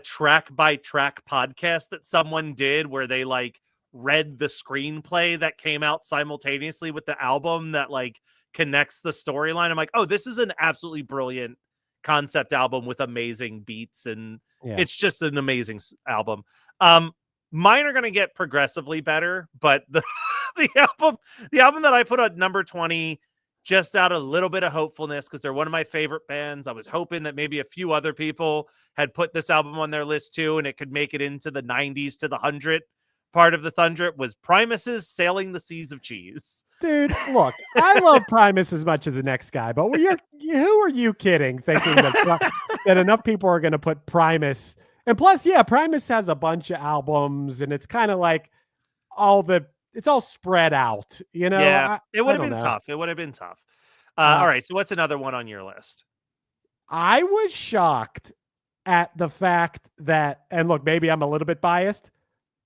track by track podcast that someone did where they like read the screenplay that came out simultaneously with the album that like connects the storyline. I'm like, oh, this is an absolutely brilliant concept album with amazing beats, and it's just an amazing album. Mine are going to get progressively better, but the album that I put at number 20, just out of a little bit of hopefulness, because they're one of my favorite bands. I was hoping that maybe a few other people had put this album on their list too, and it could make it into the 90s to the 100 part of the Thundred, was Primus's Sailing the Seas of Cheese. Dude, look, I love Primus as much as the next guy, but who are you kidding thinking that, that enough people are going to put Primus? And plus, Primus has a bunch of albums, and it's kind of like it's all spread out, Yeah, it would have been tough. It would have been tough. All right, so what's another one on your list? I was shocked at the fact that, and look, maybe I'm a little bit biased,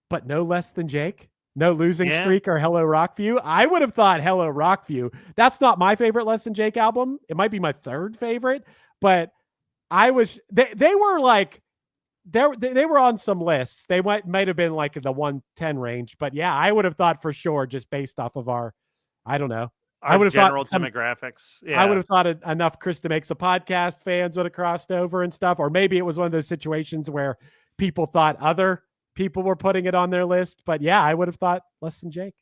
but No Less Than Jake, No Losing Streak, or Hello Rockview. I would have thought Hello Rockview. That's not my favorite Less Than Jake album. It might be my third favorite, but they were like, they were on some lists. They might have been like in the 110 range, but I would have thought for sure, just based off of our, I don't know. I would have general thought demographics. I would have thought enough Krista Makes a Podcast fans would have crossed over and stuff. Or maybe it was one of those situations where people thought other people were putting it on their list. But I would have thought Less Than Jake.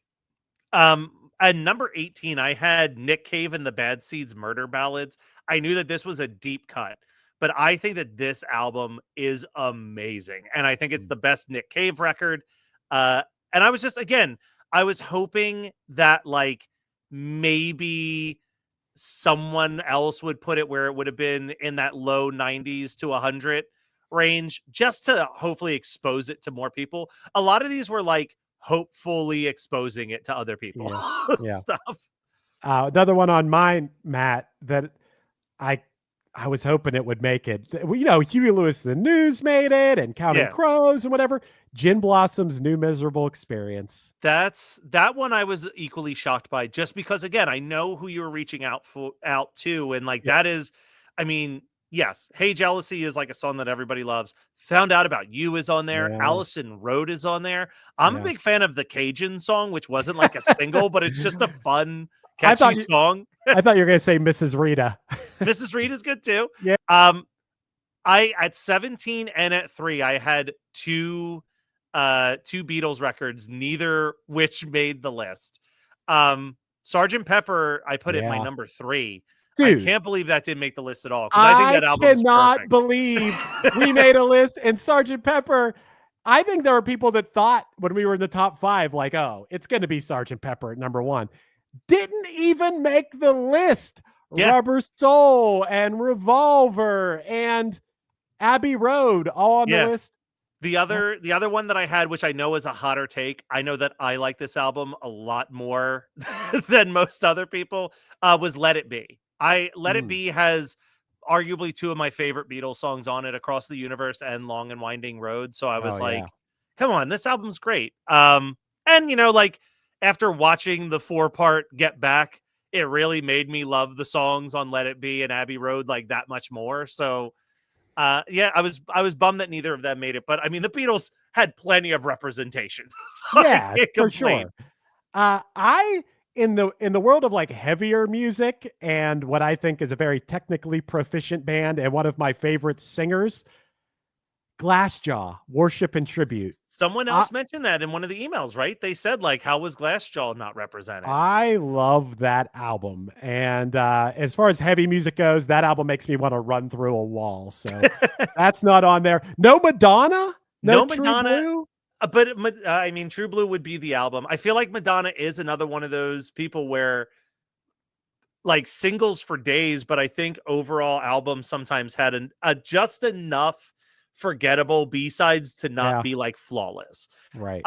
At number 18, I had Nick Cave and the Bad Seeds Murder Ballads. I knew that this was a deep cut, but I think that this album is amazing. And I think it's the best Nick Cave record. And I was just, again, I was hoping that like maybe someone else would put it where it would have been in that low 90s to 100 range, just to hopefully expose it to more people. A lot of these were like hopefully exposing it to other people. Stuff. Another one on mine, Matt, that I I was hoping it would make it. You know, Huey Lewis the News made it, and Counting Crows and whatever. Gin Blossom's New Miserable Experience. That one I was equally shocked by, just because, again, I know who you were reaching out to, and like that is, I mean, yes, Hey Jealousy is like a song that everybody loves. Found Out About You is on there. Allison Road is on there. I'm a big fan of the Cajun song, which wasn't like a single, but it's just a fun, catchy song. I thought you were going to say Mrs. Rita. Mrs. Rita is good too. Yeah. I at 17 and at 3, I had two Beatles records, neither which made the list. Sgt. Pepper, I put it in my number 3. Dude, I can't believe that didn't make the list at all. I think that album cannot believe we made a list and Sgt. Pepper. I think there are people that thought when we were in the top 5, like, oh, it's going to be Sgt. Pepper at number 1. Didn't even make the list. Yeah. Rubber Soul and Revolver and Abbey Road all on the list. The other one that I had, which I know is a hotter take, I know that I like this album a lot more than most other people, was Let It Be. Let It Be has arguably 2 of my favorite Beatles songs on it, Across the Universe and Long and Winding Road. So I was come on, this album's great. And you know, like after watching the 4-part Get Back, it really made me love the songs on Let It Be and Abbey Road like that much more. So I was bummed that neither of them made it, but I mean the Beatles had plenty of representation. So yeah, for sure. In the world of like heavier music and what I think is a very technically proficient band and one of my favorite singers, Glassjaw, Worship and Tribute. Someone else mentioned that in one of the emails, right? They said like, how was Glassjaw not represented? I love that album. And as far as heavy music goes, that album makes me want to run through a wall. So that's not on there. No Madonna? No Madonna. Blue? But I mean, True Blue would be the album. I feel like Madonna is another one of those people where like singles for days, but I think overall albums sometimes had just enough forgettable B-sides to not be like flawless. Right.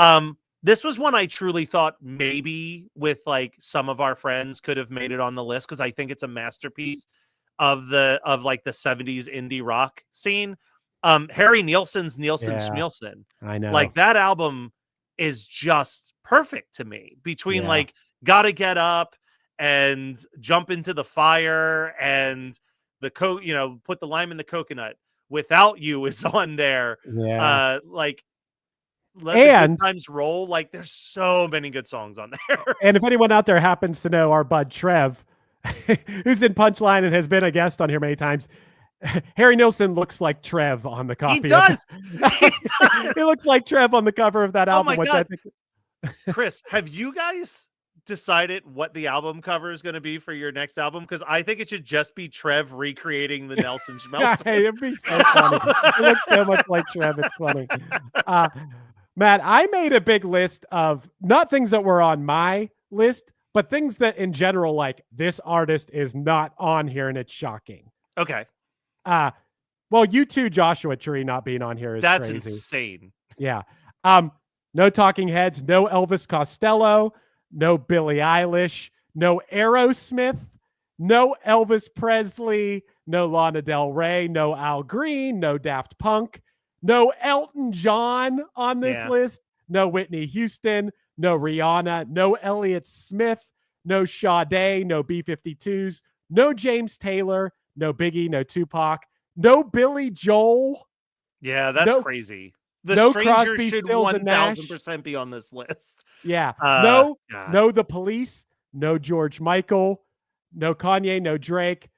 This was one I truly thought maybe with like some of our friends could have made it on the list, because I think it's a masterpiece of like the 70s indie rock scene. Harry Nilsson's Nilsson Schmilsson. I know. Like that album is just perfect to me, between like Gotta Get Up and Jump Into the Fire and the Put the Lime in the Coconut. Without You is on there. Like Let the Good Times Roll. Like there's so many good songs on there. And if anyone out there happens to know our bud Trev, who's in Punchline and has been a guest on here many times, Harry Nilsson looks like Trev on the copy. He does. He looks like Trev on the cover of that album. Oh my God. Chris, have you guys decided what the album cover is going to be for your next album? Because I think it should just be Trev recreating the Nelson Schmelson. Hey, it'd be so funny. It looks so much like Trev. It's funny. Matt, I made a big list of not things that were on my list, but things that in general, like this artist is not on here and it's shocking. Okay. Well, you too, Joshua Tree not being on here is that's crazy. Insane. Yeah. No Talking Heads, no Elvis Costello, no Billie Eilish, no Aerosmith, no Elvis Presley, no Lana Del Rey, no Al Green, no Daft Punk, no Elton John on this list, no Whitney Houston, no Rihanna, no Elliott Smith, no Sade, no B-52s, no James Taylor, no Biggie, no Tupac, no Billy Joel. Yeah, that's crazy. The no Stranger Crosby, should Stills, and Nash. 1000% be on this list. Yeah. No The Police, no George Michael, no Kanye, no Drake.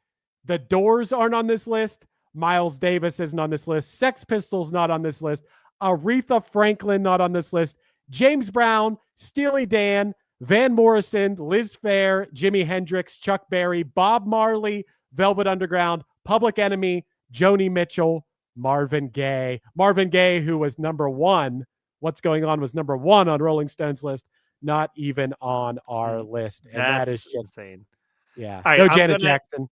The Doors aren't on this list. Miles Davis isn't on this list. Sex Pistols not on this list. Aretha Franklin not on this list. James Brown, Steely Dan, Van Morrison, Liz Phair, Jimi Hendrix, Chuck Berry, Bob Marley, Velvet Underground, Public Enemy, Joni Mitchell, Marvin Gaye. Marvin Gaye, who was number 1. What's Going On was number 1 on Rolling Stone's list. Not even on our list. And that is just insane. Yeah. Right, no Janet Jackson.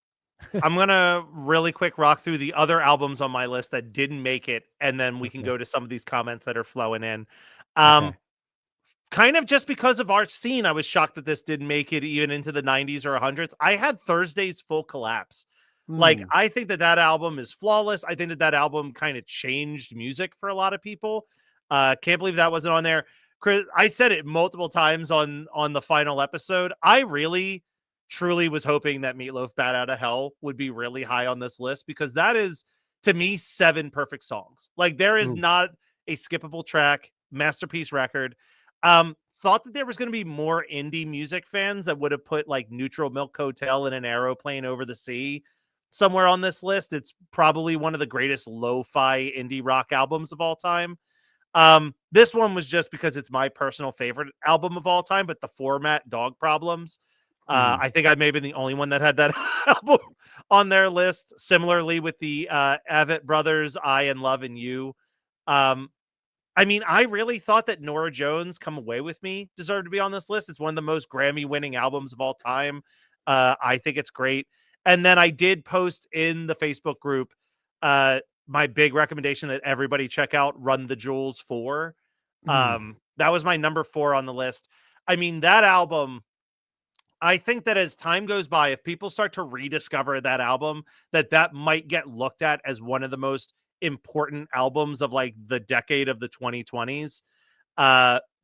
I'm going to really quick rock through the other albums on my list that didn't make it, and then we can go to some of these comments that are flowing in. Kind of just because of our scene, I was shocked that this didn't make it even into the 90s or 100s. I had Thursday's Full Collapse Like, I think that album is flawless. I think that album kind of changed music for a lot of people. Can't believe that wasn't on there. Chris, I said it multiple times on the final episode. I really, truly was hoping that Meatloaf Bat Out of Hell would be really high on this list, because that is, to me, 7 perfect songs. Like, there is not a skippable track, masterpiece record. Thought that there was going to be more indie music fans that would have put like Neutral Milk Hotel in an aeroplane over the sea somewhere on this list. It's probably one of the greatest lo-fi indie rock albums of all time. This one was just because it's my personal favorite album of all time, but the format, Dog Problems, I think I may have been the only one that had that album on their list. Similarly with the Avett Brothers, I and Love and You. I mean, I really thought that Norah Jones' Come Away With Me deserved to be on this list. It's one of the most Grammy-winning albums of all time. I think it's great. And then I did post in the Facebook group my big recommendation that everybody check out Run the Jewels 4. That was my number 4 on the list. I mean, that album, I think that as time goes by, if people start to rediscover that album, that might get looked at as one of the most important albums of like the decade of the 2020s.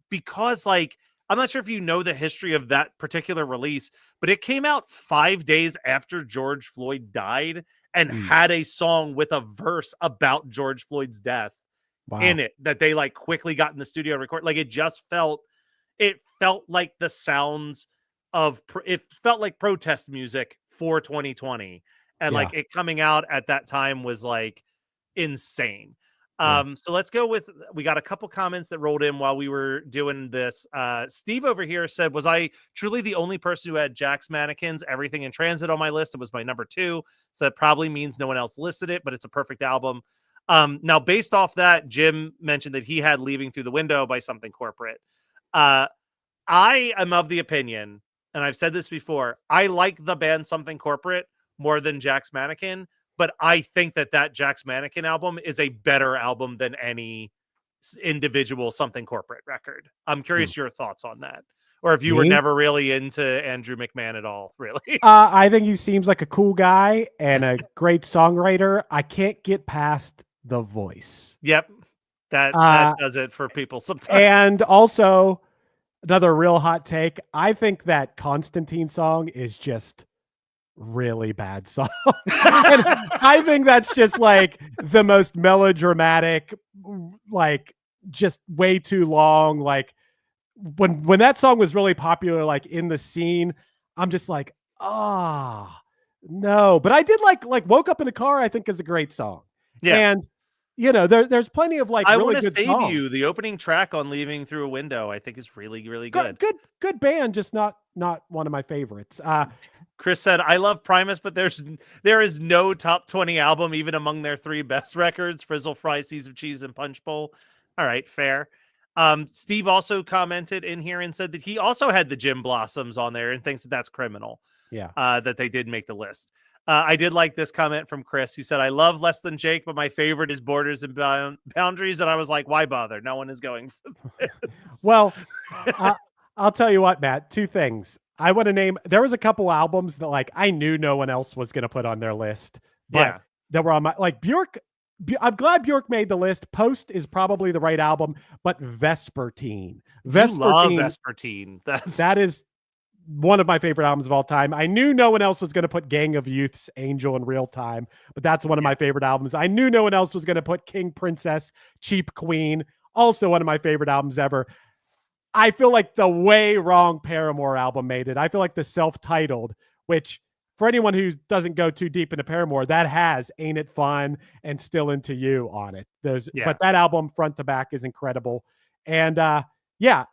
Because like, I'm not sure if you know the history of that particular release, but it came out 5 days after George Floyd died and had a song with a verse about George Floyd's death in it that they like quickly got in the studio to record. Like, it felt like the sounds of, it felt like protest music for 2020. And like it coming out at that time was like insane. So let's go with, we got a couple comments that rolled in while we were doing this. Steve over here said, was I truly the only person who had Jack's Mannequins, Everything in Transit on my list? It was my number 2. So that probably means no one else listed it, but it's a perfect album. Now based off that, Jim mentioned that he had Leaving Through the Window by Something Corporate. I am of the opinion, and I've said this before, I like the band Something Corporate more than Jack's Mannequin. But I think that Jack's Mannequin album is a better album than any individual Something Corporate record. I'm curious your thoughts on that. Or if you were never really into Andrew McMahon at all, really. I think he seems like a cool guy and a great songwriter. I can't get past the voice. Yep. That does it for people sometimes. And also, another real hot take, I think that Constantine song is just really bad song. And I think that's just like the most melodramatic, like just way too long. Like when that song was really popular, like in the scene, I'm just like, no. But I did like Woke Up in a Car, I think is a great song. Yeah. And you know, there's plenty of like, I really Want to Save songs. You, the opening track on Leaving Through a Window, I think is really, really good. Good band, just not one of my favorites. Chris said, I love Primus, but there is no top 20 album, even among their 3 best records, Frizzle Fry, Seas of Cheese, and Punch Bowl. All right, fair. Steve also commented in here and said that he also had the Jim Blossoms on there and thinks that that's criminal. Yeah. That they did make the list. I did like this comment from Chris, who said, I love Less Than Jake, but my favorite is Borders and Boundaries. And I was like, why bother? No one is going for this. Well, I'll tell you what, Matt, 2 things. I want to name, there was a couple albums that like I knew no one else was going to put on their list, but that were on my, like Bjork. I'm glad Bjork made the list. Post is probably the right album, but Vespertine. Vespertine. That is one of my favorite albums of all time. I knew no one else was going to put Gang of Youth's Angel in Real Time, but that's one of my favorite albums. I knew no one else was going to put King Princess, Cheap Queen, also one of my favorite albums ever. I feel like the way wrong Paramore album made it. I feel like the self-titled, which for anyone who doesn't go too deep into Paramore, that has Ain't It Fun and Still Into You on it. But that album front to back is incredible. And I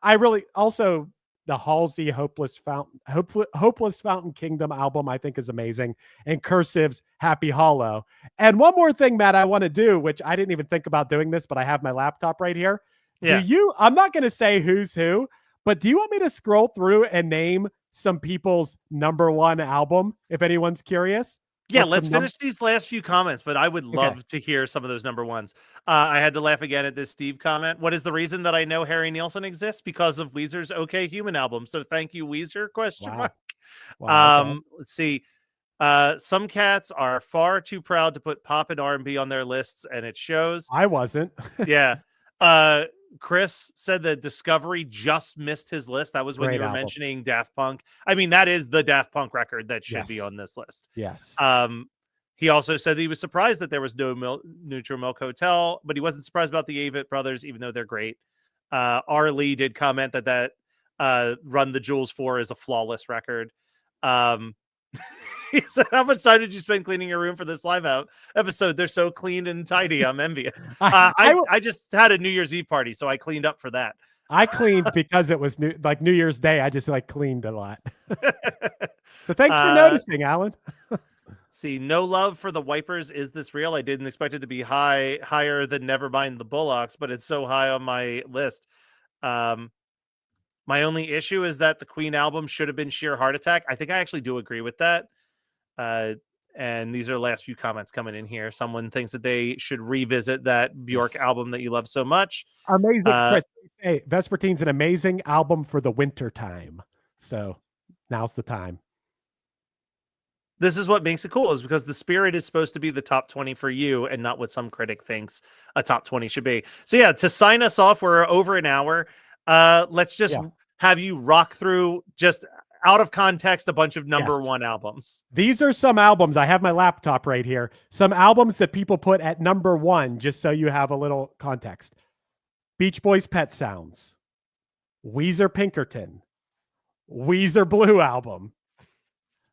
really also the Halsey Hopeless Fountain Kingdom album, I think is amazing. And Cursive's Happy Hollow. And one more thing, Matt, I want to do, which I didn't even think about doing this, but I have my laptop right here. Yeah. I'm not going to say who's who, but do you want me to scroll through and name some people's number 1 album, if anyone's curious? Yeah, let's finish these last few comments, but I would love to hear some of those number 1s. I had to laugh again at this Steve comment. What is the reason that I know Harry Nilsson exists? Because of Weezer's OK Human album. So thank you, Weezer, ? Wow. Wow, okay. Let's see. Some cats are far too proud to put pop and R&B on their lists, and it shows. I wasn't. Yeah. Chris said that Discovery just missed his list. That was when Great you were album. mentioning Daft Punk. I mean, that is the Daft Punk record that should be on this list. Yes. He also said that he was surprised that there was no Neutral Milk Hotel, but he wasn't surprised about the Avett Brothers, even though they're great. R. Lee did comment that Run the Jewels 4 is a flawless record. He said, "How much time did you spend cleaning your room for this live episode? They're so clean and tidy. I'm envious." I just had a New Year's Eve party, so I cleaned up for that. I cleaned because it was New Year's Day. I just cleaned a lot. So thanks for noticing, Alan. See, No Love for the Wipers. Is this real? I didn't expect it to be higher than Nevermind the Bullocks, but it's so high on my list. My only issue is that the Queen album should have been Sheer Heart Attack. I think I actually do agree with that. And these are the last few comments coming in here. Someone thinks that they should revisit that Bjork album that you love so much. Amazing. Hey, Vespertine's an amazing album for the winter time. So now's the time. This is what makes it cool, is because the spirit is supposed to be the top 20 for you and not what some critic thinks a top 20 should be. So yeah, to sign us off, we're over an hour. Let's just have you rock through, just out of context, a bunch of number one albums. These are some albums. I have my laptop right here. Some albums that people put at number one, just so you have a little context. Beach Boys' Pet Sounds, Weezer Pinkerton, Weezer Blue Album,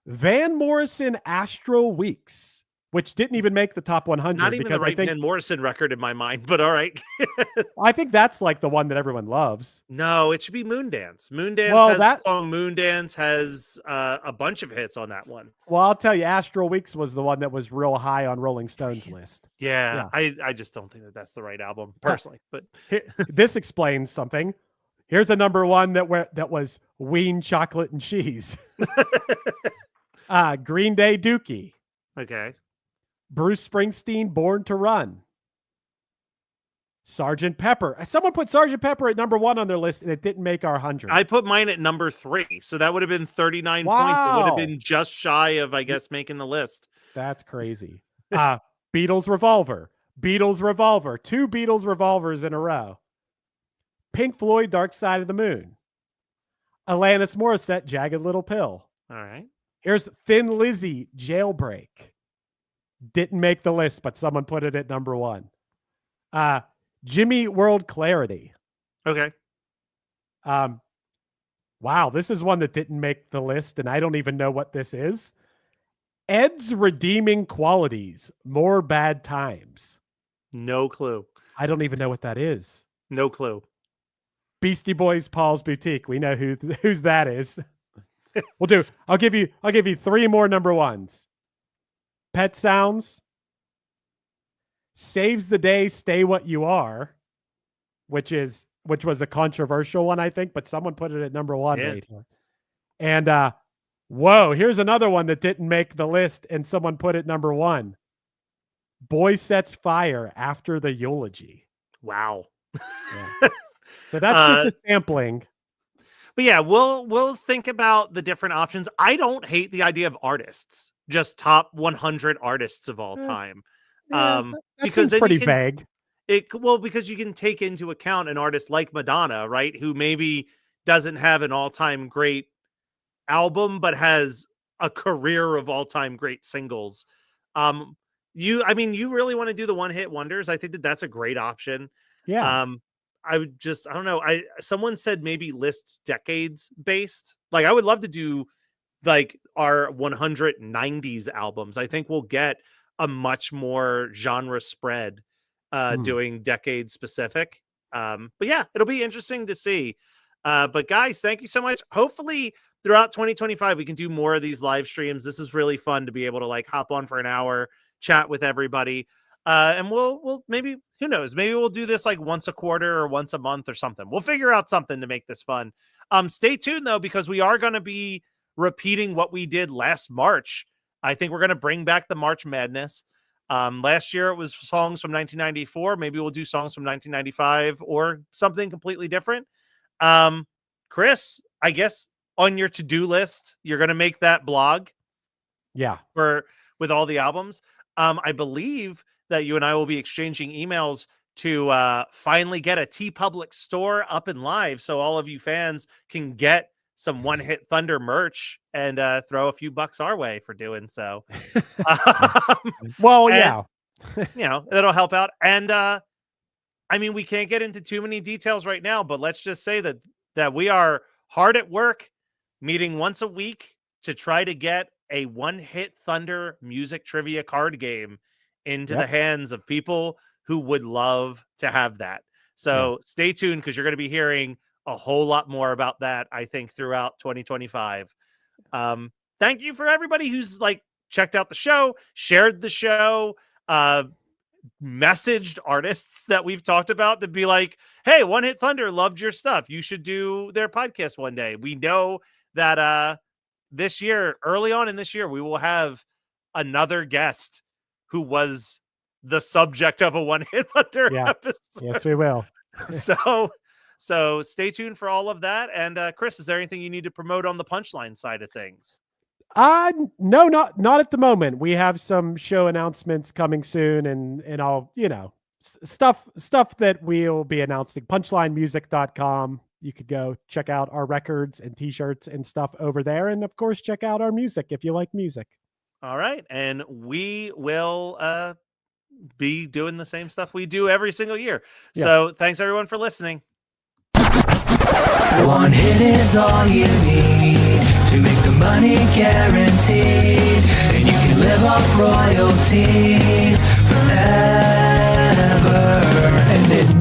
Van Morrison Astro Weeks, which didn't even make the top 100. Not even the right Van Morrison record in my mind, but all right. I think that's like the one that everyone loves. No, it should be Moondance. Moondance the song Moondance has a bunch of hits on that one. Well, I'll tell you, Astro Weeks was the one that was real high on Rolling Stone's list. Yeah. I just don't think that that's the right album, personally. But this explains something. Here's a number one that was Ween Chocolate and Cheese. Green Day Dookie. Okay. Bruce Springsteen, Born to Run. Sgt. Pepper. Someone put Sgt. Pepper at number one on their list, and it didn't make our 100. I put mine at number 3, so that would have been 39 points. It would have been just shy of, I guess, making the list. That's crazy. Beatles Revolver. Beatles Revolver. 2 Beatles Revolvers in a row. Pink Floyd, Dark Side of the Moon. Alanis Morissette, Jagged Little Pill. All right. Here's Thin Lizzy, Jailbreak. Didn't make the list, but someone put it at number one. Jimmy World Clarity. Okay. Wow, this is one that didn't make the list, and I don't even know what this is. Ed's Redeeming Qualities, More Bad Times. No clue. I don't even know what that is. No clue. Beastie Boys, Paul's Boutique. We know whose that is. I'll give you 3 more number ones. Pet Sounds, Saves the Day, Stay What You Are, which was a controversial one, I think, but someone put it at number one right here. And here's another one that didn't make the list, and someone put it number one. Boy Sets Fire, After the Eulogy. Wow. Yeah. So that's just a sampling. But yeah, we'll think about the different options. I don't hate the idea of artists, just top 100 artists of all time. Because that's pretty vague. Because you can take into account an artist like Madonna, right, who maybe doesn't have an all-time great album, but has a career of all-time great singles. You really want to do the one-hit wonders? I think that's a great option. Yeah. I don't know. Someone said maybe lists decades based. Like, I would love to do like our 190s albums. I think we'll get a much more genre spread doing decade specific. But yeah, it'll be interesting to see. But guys, thank you so much. Hopefully throughout 2025, we can do more of these live streams. This is really fun to be able to like hop on for an hour, chat with everybody. And we'll maybe, who knows, maybe we'll do this like once a quarter or once a month or something. We'll figure out something to make this fun. Stay tuned though, because we are going to be repeating what we did last March. I think we're going to bring back the March Madness. Last year it was songs from 1994. Maybe we'll do songs from 1995 or something completely different. Chris, I guess on your to-do list, you're going to make that blog. Yeah. With all the albums. I believe that you and I will be exchanging emails to finally get a TeePublic store up and live, so all of you fans can get some One Hit Thunder merch and throw a few bucks our way for doing so. Well, yeah. It'll help out. And I mean, we can't get into too many details right now, but let's just say that we are hard at work, meeting once a week to try to get a One Hit Thunder music trivia card game into the hands of people who would love to have that. So stay tuned, because you're going to be hearing a whole lot more about that, I think, throughout 2025. Thank you for everybody who's checked out the show, shared the show, messaged artists that we've talked about to be like, hey, One Hit Thunder loved your stuff. You should do their podcast one day. We know that this year, early on in this year, we will have another guest who was the subject of a One Hit Thunder episode. Yes, we will. So stay tuned for all of that. And Chris, is there anything you need to promote on the Punchline side of things? No, not at the moment. We have some show announcements coming soon, and I'll, stuff that we'll be announcing. punchlinemusic.com. You could go check out our records and t-shirts and stuff over there. And of course, check out our music if you like music. All right. And we will be doing the same stuff we do every single year. Yeah. So thanks everyone for listening. One hit is all you need to make the money guaranteed, and you can live off royalties forever. And it